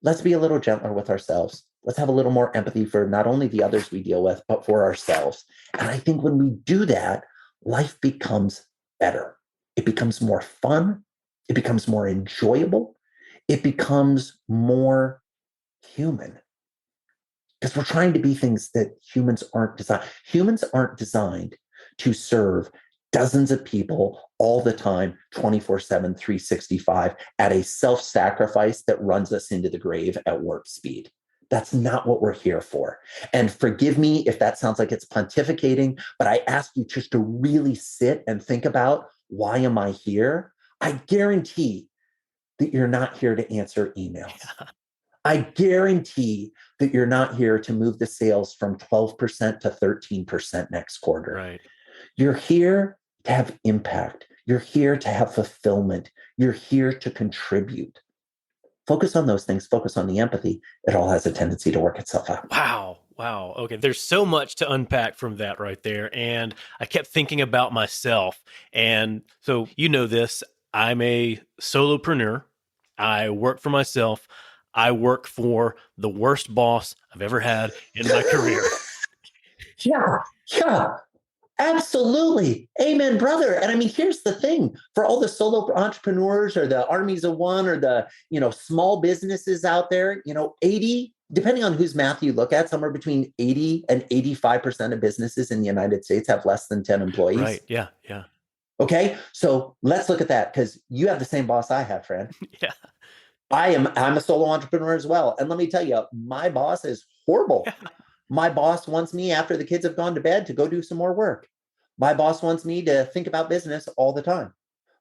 Let's be a little gentler with ourselves. Let's have a little more empathy for not only the others we deal with, but for ourselves. And I think when we do that, life becomes better. It becomes more fun. It becomes more enjoyable. It becomes more human. Because we're trying to be things that humans aren't designed. Humans aren't designed to serve dozens of people all the time, 24/7, 365, at a self-sacrifice that runs us into the grave at warp speed. That's not what we're here for. And forgive me if that sounds like it's pontificating, but I ask you just to really sit and think about, why am I here? I guarantee that you're not here to answer emails. Yeah. I guarantee that you're not here to move the sales from 12% to 13% next quarter. Right. You're here to have impact. You're here to have fulfillment. You're here to contribute. Focus on those things. Focus on the empathy. It all has a tendency to work itself out. Wow. Okay. There's so much to unpack from that right there. And I kept thinking about myself. And so, this, I'm a solopreneur. I work for myself. I work for the worst boss I've ever had in my career. Yeah. Absolutely. Amen, brother. And I mean, here's the thing for all the solo entrepreneurs or the armies of one or the, small businesses out there, 80, depending on whose math you look at, somewhere between 80 and 85% of businesses in the United States have less than 10 employees. Right. Yeah. Okay. So let's look at that because you have the same boss I have, friend. Yeah. I'm a solo entrepreneur as well. And let me tell you, my boss is horrible. Yeah. My boss wants me after the kids have gone to bed to go do some more work. My boss wants me to think about business all the time.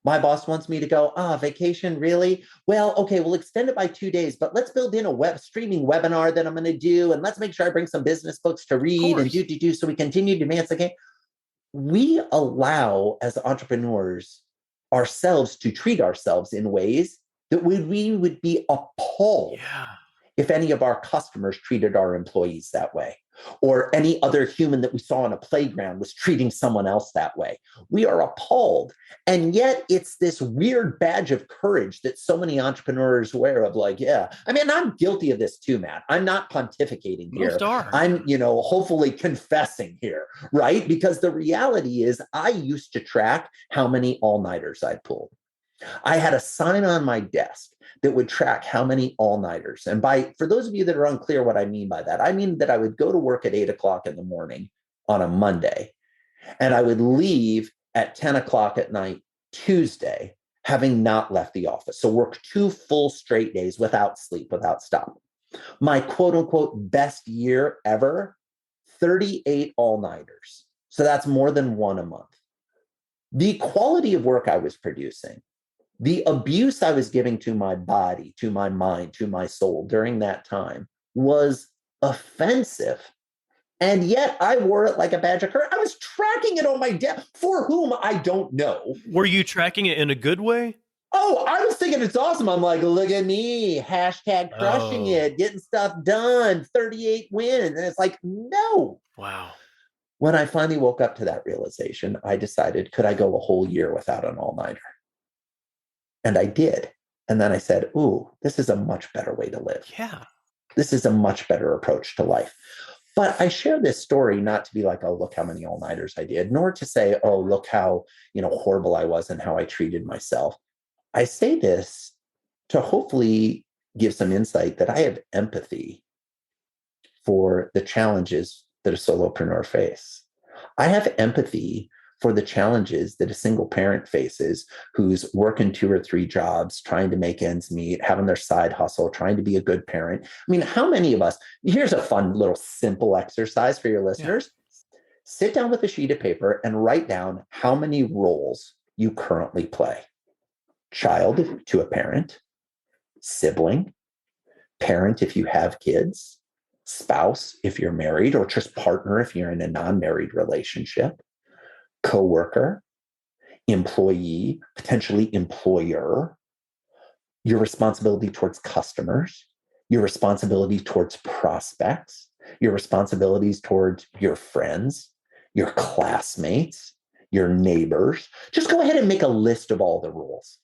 My boss wants me to go, vacation, really? Well, okay, we'll extend it by 2 days, but let's build in a web streaming webinar that I'm going to do. And let's make sure I bring some business books to read and do so we continue to advance the game. We allow, as entrepreneurs, ourselves to treat ourselves in ways that we would be appalled if any of our customers treated our employees that way, or any other human that we saw on a playground was treating someone else that way. We are appalled. And yet it's this weird badge of courage that so many entrepreneurs wear of I'm guilty of this too, Matt. I'm not pontificating here. I'm, hopefully confessing here, right? Because the reality is I used to track how many all-nighters I pulled. I had a sign on my desk that would track how many all-nighters. And for those of you that are unclear what I mean by that, I mean that I would go to work at 8 o'clock in the morning on a Monday, and I would leave at 10 o'clock at night Tuesday, having not left the office. So work 2 full straight days without sleep, without stop. My quote unquote best year ever, 38 all-nighters. So that's more than 1 a month. The quality of work I was producing, the abuse I was giving to my body, to my mind, to my soul during that time was offensive. And yet I wore it like a badge of courage. I was tracking it on my desk for whom I don't know. Were you tracking it in a good way? Oh, I was thinking it's awesome. I'm like, look at me, hashtag crushing it, getting stuff done, 38 wins. And it's like, no. Wow. When I finally woke up to that realization, I decided, could I go a whole year without an all-nighter? And I did. And then I said, ooh, this is a much better way to live. Yeah. This is a much better approach to life. But I share this story not to be like, oh, look how many all-nighters I did, nor to say, oh, look how, horrible I was and how I treated myself. I say this to hopefully give some insight that I have empathy for the challenges that a solopreneur face. I have empathy for the challenges that a single parent faces who's working 2 or 3 jobs, trying to make ends meet, having their side hustle, trying to be a good parent. I mean, how many of us, here's a fun little simple exercise for your listeners. Yeah. Sit down with a sheet of paper and write down how many roles you currently play. Child to a parent, sibling, parent if you have kids, spouse if you're married, or just partner if you're in a non-married relationship, coworker, employee, potentially employer, your responsibility towards customers, your responsibility towards prospects, your responsibilities towards your friends, your classmates, your neighbors. Just go ahead and make a list of all the roles.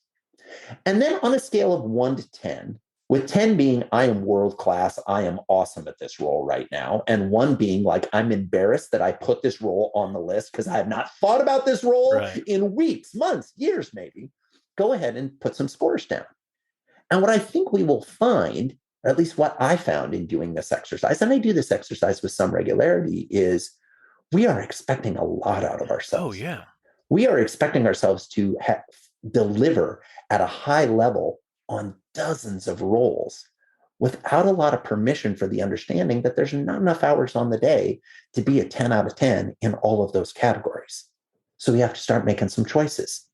And then on a scale of 1 to 10, with 10 being, I am world-class, I am awesome at this role right now, and 1 being like, I'm embarrassed that I put this role on the list because I have not thought about this role in weeks, months, years maybe, go ahead and put some scores down. And what I think we will find, or at least what I found in doing this exercise, and I do this exercise with some regularity, is we are expecting a lot out of ourselves. Oh, yeah. We are expecting ourselves to deliver at a high level on dozens of roles without a lot of permission for the understanding that there's not enough hours on the day to be a 10 out of 10 in all of those categories. So we have to start making some choices.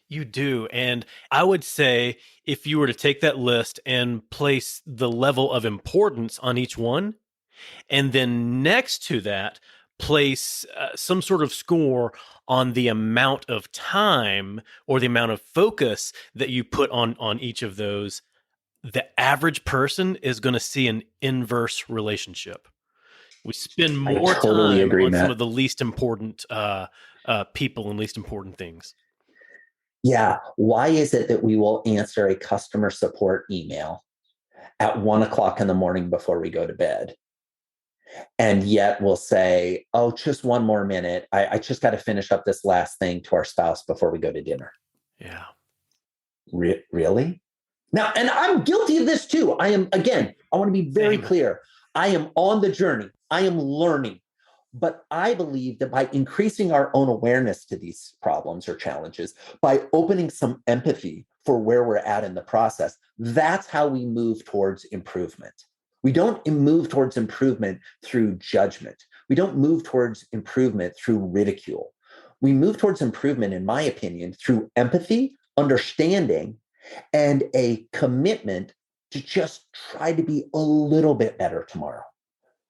You do. And I would say if you were to take that list and place the level of importance on each one, and then next to that, place some sort of score on the amount of time or the amount of focus that you put on each of those, the average person is going to see an inverse relationship. We spend more time on some of the least important people and least important things. Yeah. Why is it that we will answer a customer support email at 1 o'clock in the morning before we go to bed? And yet we'll say, oh, just 1 more minute. I just got to finish up this last thing to our spouse before we go to dinner. Yeah. Really? Now, and I'm guilty of this too. I want to be very clear. I am on the journey. I am learning. But I believe that by increasing our own awareness to these problems or challenges, by opening some empathy for where we're at in the process, that's how we move towards improvement. We don't move towards improvement through judgment. We don't move towards improvement through ridicule. We move towards improvement, in my opinion, through empathy, understanding, and a commitment to just try to be a little bit better tomorrow.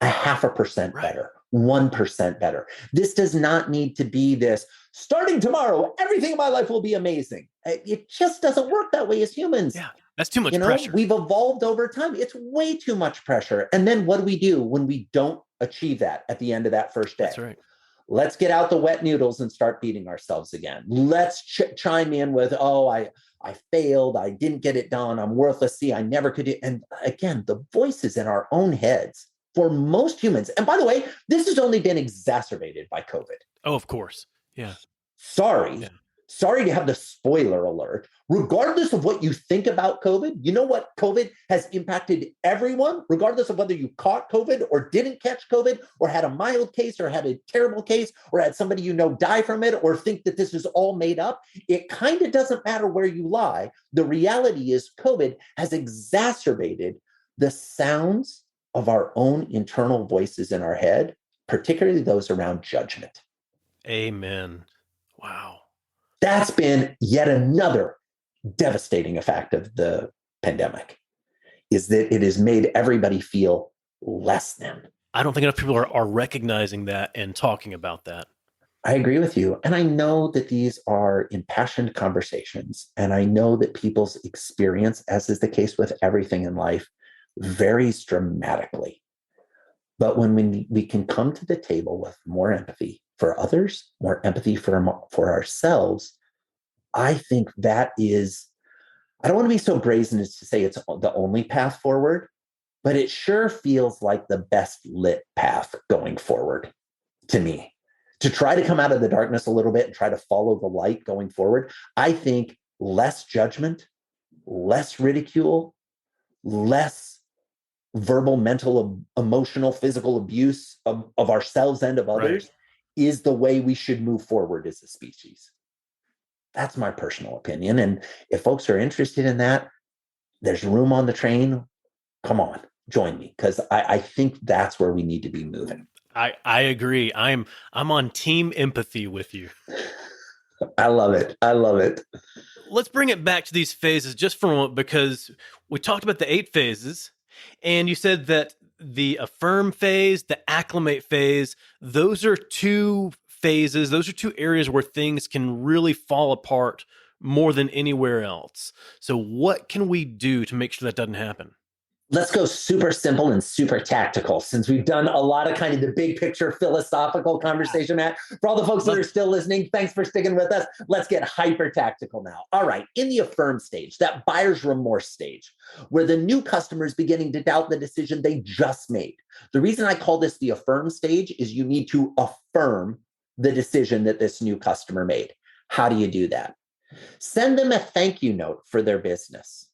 0.5% better, 1% better. This does not need to be this, starting tomorrow, everything in my life will be amazing. It just doesn't work that way as humans. Yeah, that's too much pressure. We've evolved over time. It's way too much pressure. And then what do we do when we don't achieve that at the end of that first day? That's right. Let's get out the wet noodles and start beating ourselves again. Let's chime in with, oh, I failed. I didn't get it done. I'm worthless. See, I never could do. And again, the voices in our own heads for most humans. And by the way, this has only been exacerbated by COVID. Oh, of course. Yeah. Sorry to have the spoiler alert. Regardless of what you think about COVID, you know what? COVID has impacted everyone, regardless of whether you caught COVID or didn't catch COVID or had a mild case or had a terrible case or had somebody die from it or think that this is all made up. It kind of doesn't matter where you lie. The reality is COVID has exacerbated the sounds of our own internal voices in our head, particularly those around judgment. Amen. Wow. That's been yet another devastating effect of the pandemic, is that it has made everybody feel less than. I don't think enough people are recognizing that and talking about that. I agree with you. And I know that these are impassioned conversations. And I know that people's experience, as is the case with everything in life, varies dramatically. But when we can come to the table with more empathy for others, more empathy for ourselves, I think that is, I don't want to be so brazen as to say it's the only path forward, but it sure feels like the best lit path going forward to me. To try to come out of the darkness a little bit and try to follow the light going forward, I think less judgment, less ridicule, less verbal, mental, emotional, physical abuse of ourselves and of others is the way we should move forward as a species. That's my personal opinion. And if folks are interested in that, there's room on the train. Come on, join me, because I think that's where we need to be moving. I agree. I'm on team empathy with you. I love it. I love it. Let's bring it back to these phases just for a moment, because we talked about the 8 phases, and you said that the affirm phase, the acclimate phase, those are 2 phases. Those are 2 areas where things can really fall apart more than anywhere else. So what can we do to make sure that doesn't happen? Let's go super simple and super tactical, since we've done a lot of kind of the big picture philosophical conversation, Matt. For all the folks that are still listening, thanks for sticking with us. Let's get hyper tactical now. All right, in the affirm stage, that buyer's remorse stage, where the new customer is beginning to doubt the decision they just made. The reason I call this the affirm stage is you need to affirm the decision that this new customer made. How do you do that? Send them a thank you note for their business.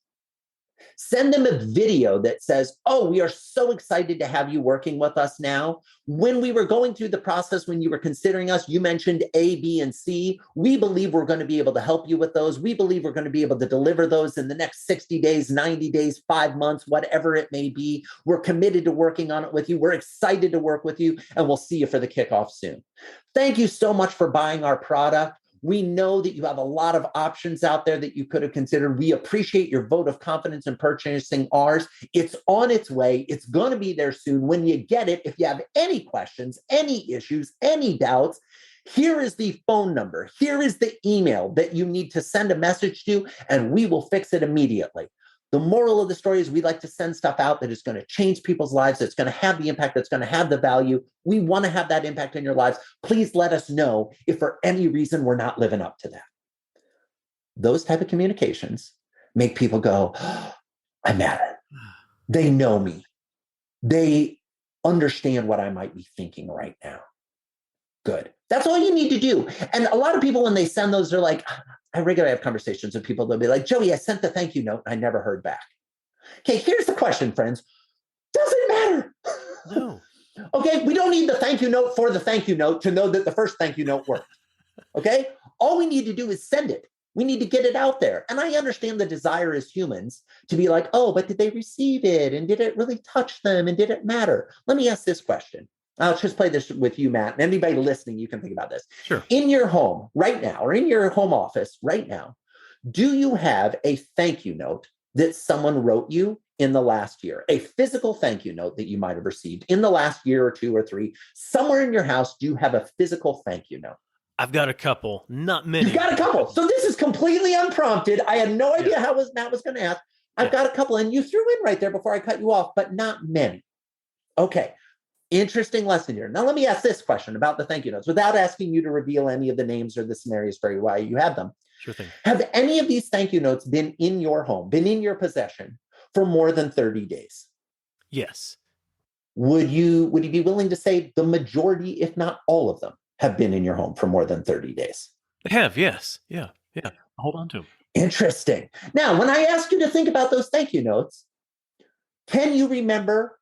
Send them a video that says, oh, we are so excited to have you working with us now. When we were going through the process, when you were considering us, you mentioned A, B, and C. We believe we're going to be able to help you with those. We believe we're going to be able to deliver those in the next 60 days, 90 days, 5 months, whatever it may be. We're committed to working on it with you. We're excited to work with you, and we'll see you for the kickoff soon. Thank you so much for buying our product. We know that you have a lot of options out there that you could have considered. We appreciate your vote of confidence in purchasing ours. It's on its way. It's going to be there soon. When you get it, if you have any questions, any issues, any doubts, here is the phone number. Here is the email that you need to send a message to, and we will fix it immediately. The moral of the story is we like to send stuff out that is going to change people's lives, that's going to have the impact, that's going to have the value. We want to have that impact in your lives. Please let us know if for any reason we're not living up to that. Those type of communications make people go, oh, I matter. They know me. They understand what I might be thinking right now. Good. That's all you need to do. And a lot of people, when they send those, they're like, I regularly have conversations with people. They'll be like, Joey, I sent the thank you note. I never heard back. Okay, here's the question, friends. Doesn't matter. No. Okay, we don't need the thank you note for the thank you note to know that the first thank you note worked. Okay, all we need to do is send it. We need to get it out there. And I understand the desire as humans to be like, oh, but did they receive it? And did it really touch them? And did it matter? Let me ask this question. I'll just play this with you, Matt, and anybody listening, you can think about this. Sure. In your home right now, or in your home office right now, do you have a thank you note that someone wrote you in the last year? A physical thank you note that you might have received in the last year or 2 or 3. Somewhere in your house, do you have a physical thank you note? I've got a couple, not many. You've got a couple. So this is completely unprompted. I had no idea how Matt was going to ask. I've got a couple, and you threw in right there before I cut you off, but not many. Okay. Interesting lesson here. Now, let me ask this question about the thank you notes without asking you to reveal any of the names or the scenarios for why you have them. Sure thing. Have any of these thank you notes been in your home, been in your possession for more than 30 days? Yes. Would you be willing to say the majority, if not all of them, have been in your home for more than 30 days? They have, yes. Yeah. Hold on to them. Interesting. Now, when I ask you to think about those thank you notes, can you remember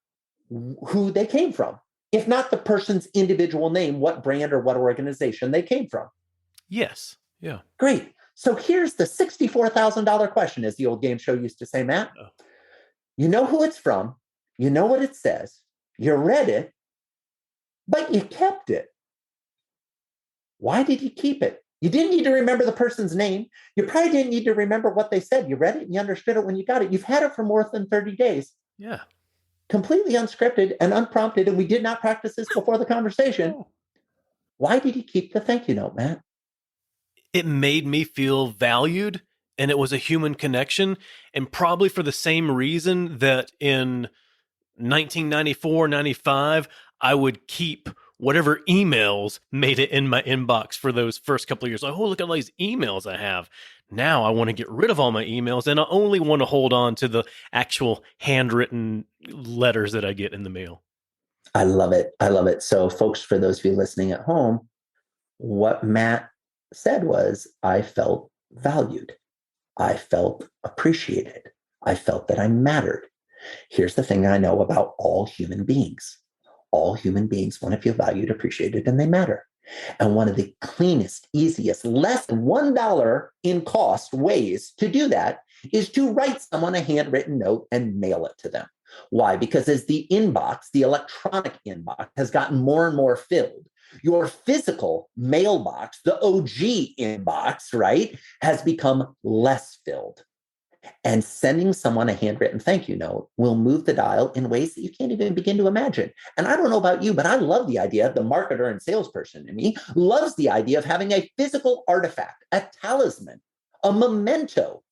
who they came from? If not the person's individual name, what brand or what organization they came from? Yes. Yeah. Great. So here's the $64,000 question, as the old game show used to say, Matt. Oh. You know who it's from. You know what it says. You read it, but you kept it. Why did you keep it? You didn't need to remember the person's name. You probably didn't need to remember what they said. You read it and you understood it when you got it. You've had it for more than 30 days. Yeah. completely unscripted and unprompted, and we did not practice this before the conversation. Why did he keep the thank you note, Matt? It made me feel valued, and it was a human connection. And probably for the same reason that in 1994, 95, I would keep whatever emails made it in my inbox for those first couple of years. Like, oh, look at all these emails I have. Now I want to get rid of all my emails, and I only want to hold on to the actual handwritten letters that I get in the mail. I love it. I love it. So, folks, for those of you listening at home, what Matt said was, I felt valued. I felt appreciated. I felt that I mattered. Here's the thing I know about all human beings. All human beings want to feel valued, appreciated, and they matter. And one of the cleanest, easiest, less than $1 in cost ways to do that is to write someone a handwritten note and mail it to them. Why? Because as the inbox, the electronic inbox, has gotten more and more filled, your physical mailbox, the OG inbox, right, has become less filled. And sending someone a handwritten thank you note will move the dial in ways that you can't even begin to imagine. And I don't know about you, but I love the idea. The marketer and salesperson in me loves the idea of having a physical artifact, a talisman, a memento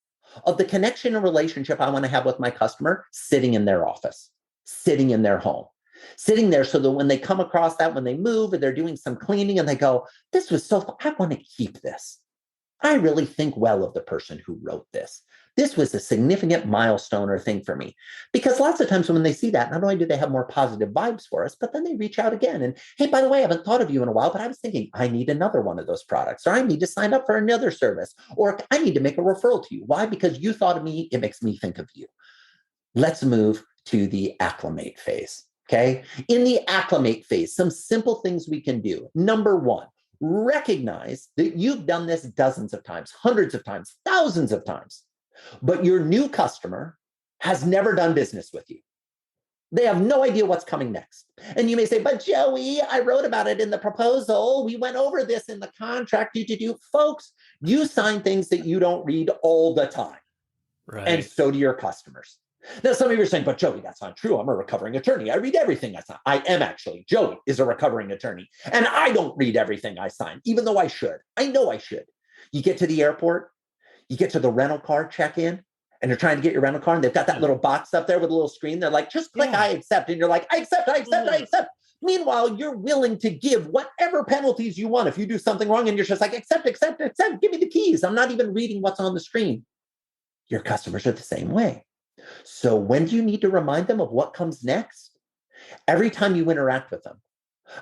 of the connection and relationship I want to have with my customer sitting in their office, sitting in their home, sitting there so that when they come across that, when they move or they're doing some cleaning and they go, this was so fun. I want to keep this. I really think well of the person who wrote this. This was a significant milestone or thing for me. Because lots of times when they see that, not only do they have more positive vibes for us, but then they reach out again. And hey, by the way, I haven't thought of you in a while, but I was thinking I need another one of those products, or I need to sign up for another service, or I need to make a referral to you. Why? Because you thought of me. It makes me think of you. Let's move to the acclimate phase. Okay. In the acclimate phase, some simple things we can do. Number one, recognize that you've done this dozens of times, hundreds of times, thousands of times, but your new customer has never done business with you. They have no idea what's coming next. And you may say, but Joey, I wrote about it in the proposal. We went over this in the contract. Folks, you sign things that you don't read all the time. Right. And so do your customers. Now, some of you are saying, but Joey, that's not true. I'm a recovering attorney. I read everything I sign. I am actually. Joey is a recovering attorney. And I don't read everything I sign, even though I should. I know I should. You get to the airport, you get to the rental car check-in, and you're trying to get your rental car, and they've got that little box up there with a little screen. They're like, just click I accept. And you're like, I accept, I accept, I accept. Meanwhile, you're willing to give whatever penalties you want if you do something wrong, and you're just like, accept, accept, accept. Give me the keys. I'm not even reading what's on the screen. Your customers are the same way. So when do you need to remind them of what comes next? Every time you interact with them.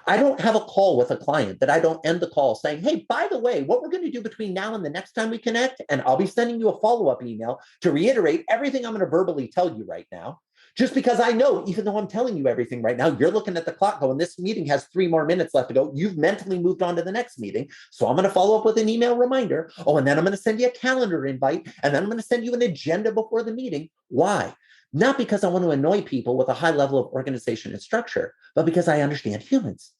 I don't have a call with a client that I don't end the call saying, hey, by the way, what we're going to do between now and the next time we connect, and I'll be sending you a follow-up email to reiterate everything I'm going to verbally tell you right now, just because I know, even though I'm telling you everything right now, you're looking at the clock going, this meeting has 3 more minutes left to go. You've mentally moved on to the next meeting. So I'm going to follow up with an email reminder. Oh, and then I'm going to send you a calendar invite, and then I'm going to send you an agenda before the meeting. Why? Not because I want to annoy people with a high level of organization and structure, but because I understand humans.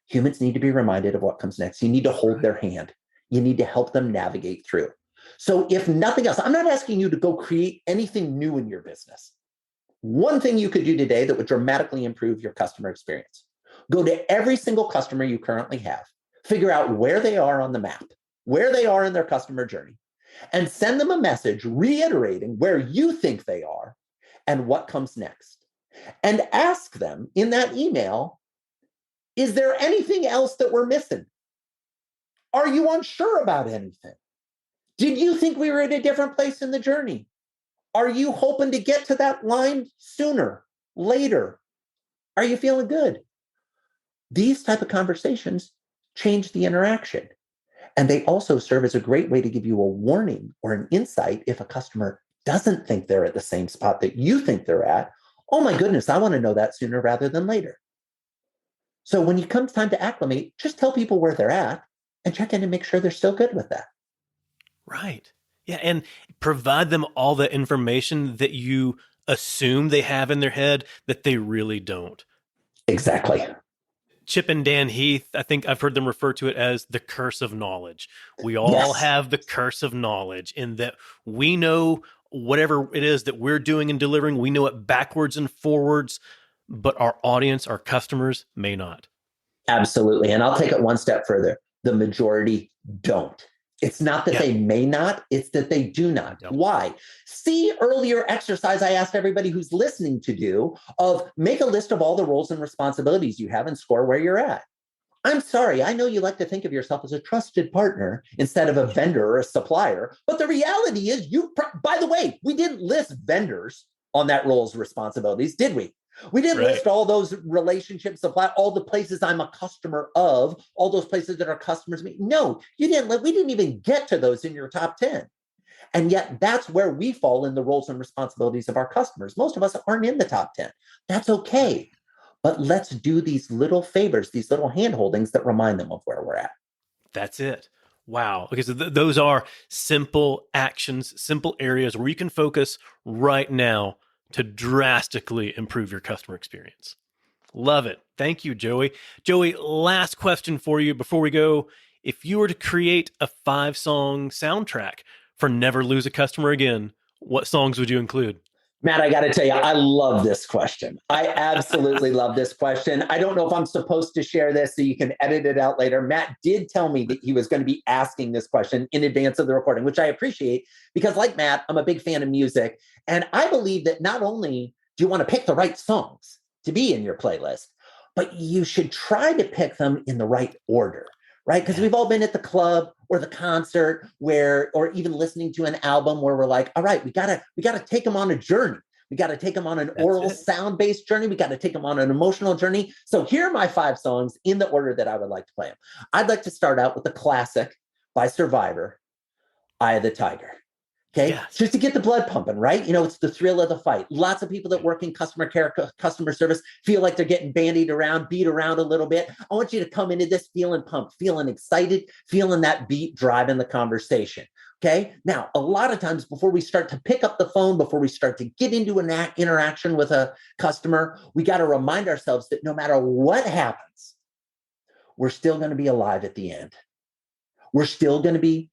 Humans need to be reminded of what comes next. You need to hold their hand. You need to help them navigate through. So if nothing else, I'm not asking you to go create anything new in your business. One thing you could do today that would dramatically improve your customer experience. Go to every single customer you currently have, figure out where they are on the map, where they are in their customer journey, and send them a message reiterating where you think they are and what comes next. And ask them in that email, is there anything else that we're missing? Are you unsure about anything? Did you think we were at a different place in the journey? Are you hoping to get to that line sooner, later? Are you feeling good? These type of conversations change the interaction. And they also serve as a great way to give you a warning or an insight if a customer doesn't think they're at the same spot that you think they're at. Oh my goodness, I want to know that sooner rather than later. So when it comes time to acclimate, just tell people where they're at and check in and make sure they're still good with that. Right. Yeah. And provide them all the information that you assume they have in their head that they really don't. Exactly. Chip and Dan Heath, I think I've heard them refer to it as the curse of knowledge. We all have the curse of knowledge in that we know whatever it is that we're doing and delivering, we know it backwards and forwards, but our audience, our customers may not. Absolutely. And I'll take it one step further. The majority don't. It's not that they may not, it's that they do not. Why? See earlier exercise I asked everybody who's listening to do of make a list of all the roles and responsibilities you have and score where you're at. I'm sorry, I know you like to think of yourself as a trusted partner instead of a vendor or a supplier, but the reality is by the way, we didn't list vendors on that role's responsibilities, did we? We didn't list all those relationships, supply, all the places I'm a customer of, all those places that our customers meet. No, you didn't. We didn't even get to those in your top 10. And yet that's where we fall in the roles and responsibilities of our customers. Most of us aren't in the top 10. That's okay. But let's do these little favors, these little hand holdings that remind them of where we're at. That's it. Wow. Okay, so those are simple actions, simple areas where you can focus right now to drastically improve your customer experience. Love it. Thank you, Joey. Joey, last question for you before we go. If you were to create a 5-song soundtrack for Never Lose a Customer Again, what songs would you include? Matt, I got to tell you, I love this question. I absolutely love this question. I don't know if I'm supposed to share this, so you can edit it out later. Matt did tell me that he was going to be asking this question in advance of the recording, which I appreciate because like Matt, I'm a big fan of music. And I believe that not only do you want to pick the right songs to be in your playlist, but you should try to pick them in the right order. Right? Because we've all been at the club or the concert or even listening to an album where we're like, all right, we gotta take them on a journey. We got to take them on an oral sound-based journey. We got to take them on an emotional journey. So here are my 5 songs in the order that I would like to play them. I'd like to start out with the classic by Survivor, Eye of the Tiger. Okay. Yes. Just to get the blood pumping, right? You know, it's the thrill of the fight. Lots of people that work in customer care, customer service feel like they're getting bandied around, beat around a little bit. I want you to come into this feeling pumped, feeling excited, feeling that beat driving the conversation. Okay. Now, a lot of times before we start to pick up the phone, before we start to get into an interaction with a customer, we got to remind ourselves that no matter what happens, we're still going to be alive at the end. We're still going to be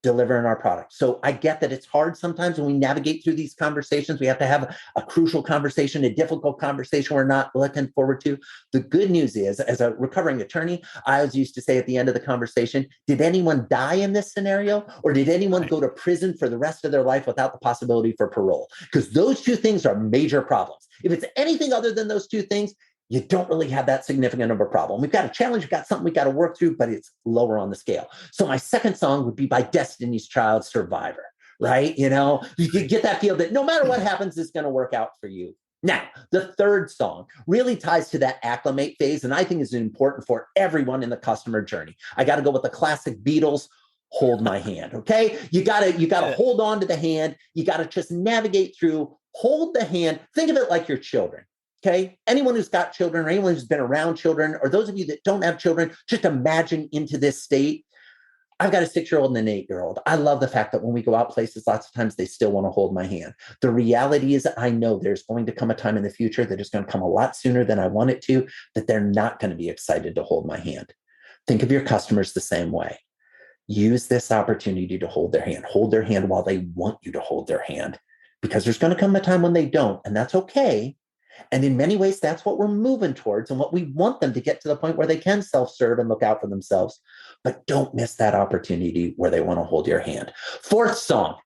delivering our product. So I get that it's hard sometimes when we navigate through these conversations. We have to have a crucial conversation, a difficult conversation we're not looking forward to. The good news is, as a recovering attorney, I always used to say at the end of the conversation, did anyone die in this scenario? Or did anyone go to prison for the rest of their life without the possibility for parole? Because those two things are major problems. If it's anything other than those two things, you don't really have that significant of a problem. We've got a challenge, we've got something we got to work through, but it's lower on the scale. So my second song would be by Destiny's Child, Survivor, right? You know, you get that feel that no matter what happens, it's going to work out for you. Now, the third song really ties to that acclimate phase, and I think is important for everyone in the customer journey. I got to go with the classic Beatles, Hold My Hand, okay? You gotta hold on to the hand. You got to just navigate through, hold the hand. Think of it like your children. Okay. Anyone who's got children or anyone who's been around children, or those of you that don't have children, just imagine into this state. I've got a 6-year-old and an 8-year-old. I love the fact that when we go out places, lots of times they still want to hold my hand. The reality is I know there's going to come a time in the future that is going to come a lot sooner than I want it to, that they're not going to be excited to hold my hand. Think of your customers the same way. Use this opportunity to hold their hand while they want you to hold their hand, because there's going to come a time when they don't, and that's okay. And in many ways, that's what we're moving towards and what we want them to get to the point where they can self-serve and look out for themselves. But don't miss that opportunity where they want to hold your hand. Fourth song.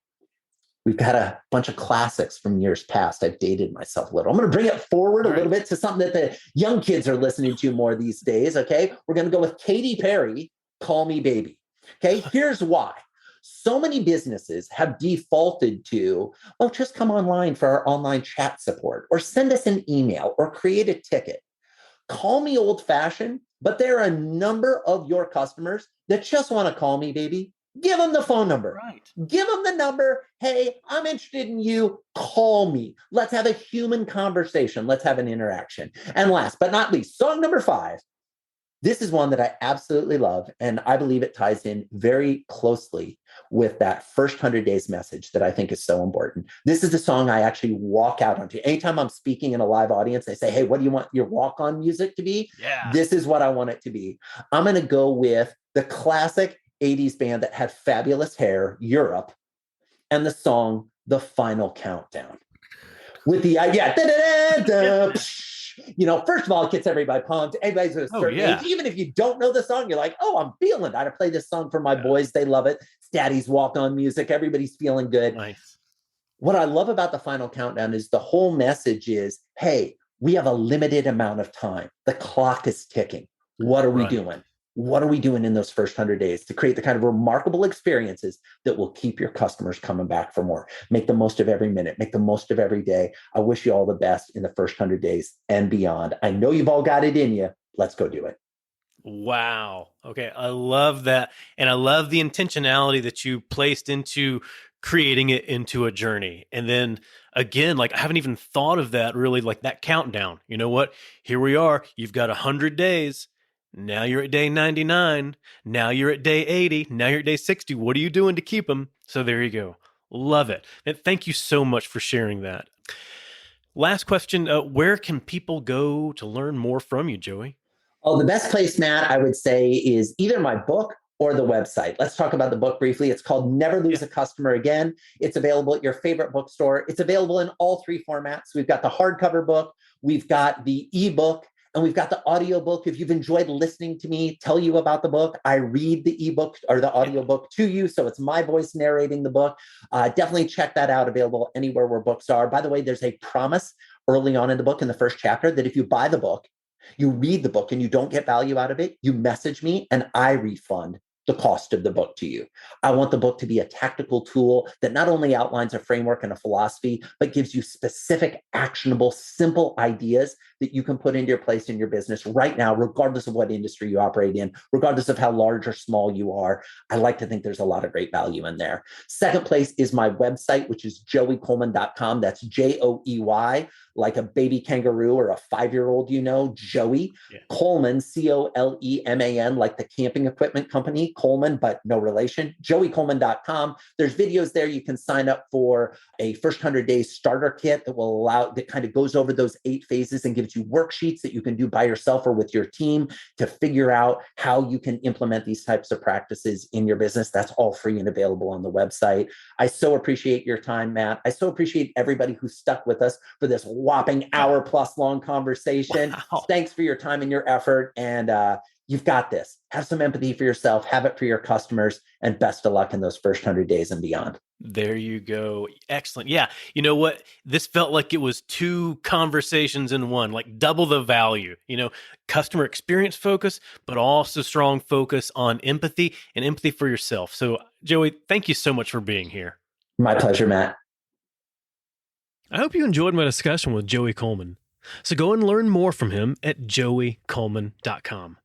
We've got a bunch of classics from years past. I've dated myself a little. I'm going to bring it forward a little bit to something that the young kids are listening to more these days. Okay. We're going to go with Katy Perry, Call Me Baby. Okay. Here's why. So many businesses have defaulted to, oh, just come online for our online chat support, or send us an email, or create a ticket. Call me old-fashioned, but there are a number of your customers that just want to call me, baby. Give them the phone number. Right. Give them the number. Hey, I'm interested in you. Call me. Let's have a human conversation. Let's have an interaction. And last but not least, song number 5. This is one that I absolutely love, and I believe it ties in very closely with that first 100 days message that I think is so important. This is the song I actually walk out onto. Anytime I'm speaking in a live audience, they say, hey, what do you want your walk-on music to be? Yeah. This is what I want it to be. I'm going to go with the classic 80s band that had fabulous hair, Europe, and the song the final countdown. With the first of all, it gets everybody pumped. Everybody's at a certain age. Even if you don't know the song, you're like, oh, I'm feeling it. I play this song for my boys. They love it. It's Daddy's walk-on music. Everybody's feeling good. Nice. What I love about the final countdown is the whole message is, hey, we have a limited amount of time. The clock is ticking. What are we doing? What are we doing in those first 100 days to create the kind of remarkable experiences that will keep your customers coming back for more? Make the most of every minute. Make the most of every day. I wish you all the best in the first 100 days and beyond. I know you've all got it in you. Let's go do it. Wow. Okay. I love that. And I love the intentionality that you placed into creating it into a journey. And then again, like I haven't even thought of that really, like that countdown. You know what? Here we are. You've got 100 days. Now you're at day 99. Now you're at day 80. Now you're at day 60. What are you doing to keep them? So there you go. Love it. And thank you so much for sharing that. Last question. Where can people go to learn more from you, Joey? Oh, the best place, Matt, I would say is either my book or the website. Let's talk about the book briefly. It's called Never Lose a Customer Again. It's available at your favorite bookstore. It's available in all three formats. We've got the hardcover book, we've got the ebook, and we've got the audiobook. If you've enjoyed listening to me tell you about the book, I read the ebook or the audiobook to you. So it's my voice narrating the book. Definitely check that out, available anywhere where books are. By the way, there's a promise early on in the book, in the first chapter, that if you buy the book, you read the book and you don't get value out of it, you message me and I refund the cost of the book to you. I want the book to be a tactical tool that not only outlines a framework and a philosophy, but gives you specific, actionable, simple ideas that you can put into your place in your business right now, regardless of what industry you operate in, regardless of how large or small you are. I like to think there's a lot of great value in there. Second place is my website, which is joeycoleman.com. That's Joey, like a baby kangaroo or a 5-year-old, Joey. Coleman, Coleman, like the camping equipment company, Coleman, but no relation, joeycoleman.com. There's videos there. You can sign up for a first 100 days starter kit that kind of goes over those 8 phases and gives you worksheets that you can do by yourself or with your team to figure out how you can implement these types of practices in your business. That's all free and available on the website. I so appreciate your time, Matt. I so appreciate everybody who stuck with us for this whopping hour-plus long conversation. Wow. Thanks for your time and your effort. And you've got this. Have some empathy for yourself, have it for your customers, and best of luck in those first 100 days and beyond. There you go. Excellent. Yeah. You know what? This felt like it was 2 conversations in one, like double the value, customer experience focus, but also strong focus on empathy and empathy for yourself. So Joey, thank you so much for being here. My pleasure, Matt. I hope you enjoyed my discussion with Joey Coleman. So go and learn more from him at joeycoleman.com.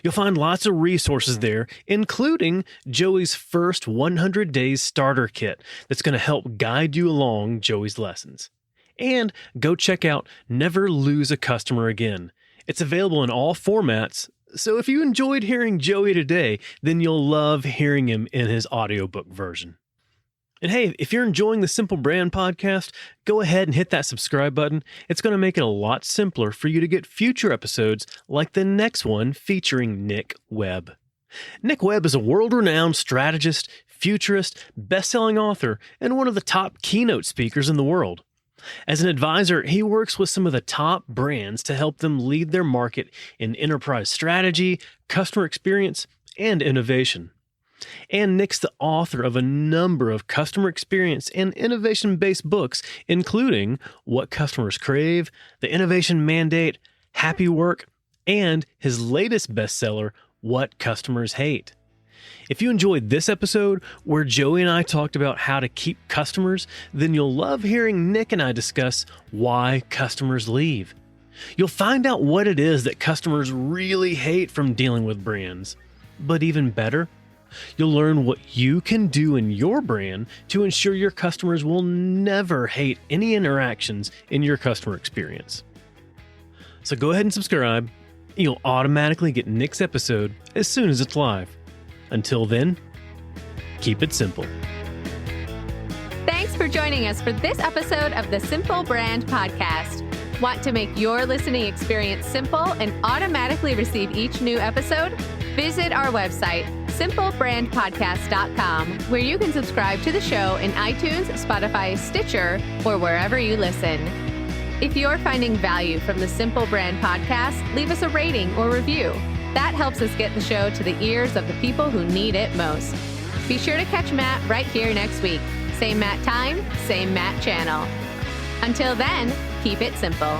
You'll find lots of resources there, including Joey's first 100 days starter kit that's going to help guide you along Joey's lessons. And go check out Never Lose a Customer Again. It's available in all formats, so if you enjoyed hearing Joey today, then you'll love hearing him in his audiobook version. And hey, if you're enjoying the Simple Brand podcast, go ahead and hit that subscribe button. It's going to make it a lot simpler for you to get future episodes like the next one featuring Nick Webb. Nick Webb is a world-renowned strategist, futurist, best-selling author, and one of the top keynote speakers in the world. As an advisor, he works with some of the top brands to help them lead their market in enterprise strategy, customer experience, and innovation. And Nick's the author of a number of customer experience and innovation-based books, including What Customers Crave, The Innovation Mandate, Happy Work, and his latest bestseller, What Customers Hate. If you enjoyed this episode where Joey and I talked about how to keep customers, then you'll love hearing Nick and I discuss why customers leave. You'll find out what it is that customers really hate from dealing with brands. But even better, you'll learn what you can do in your brand to ensure your customers will never hate any interactions in your customer experience. So go ahead and subscribe. You'll automatically get Nick's episode as soon as it's live. Until then, keep it simple. Thanks for joining us for this episode of the Simple Brand Podcast. Want to make your listening experience simple and automatically receive each new episode? Visit our website, simplebrandpodcast.com, where you can subscribe to the show in iTunes, Spotify, Stitcher, or wherever you listen. If you're finding value from the Simple Brand Podcast, leave us a rating or review. That helps us get the show to the ears of the people who need it most. Be sure to catch Matt right here next week. Same Matt time, same Matt channel. Until then, keep it simple.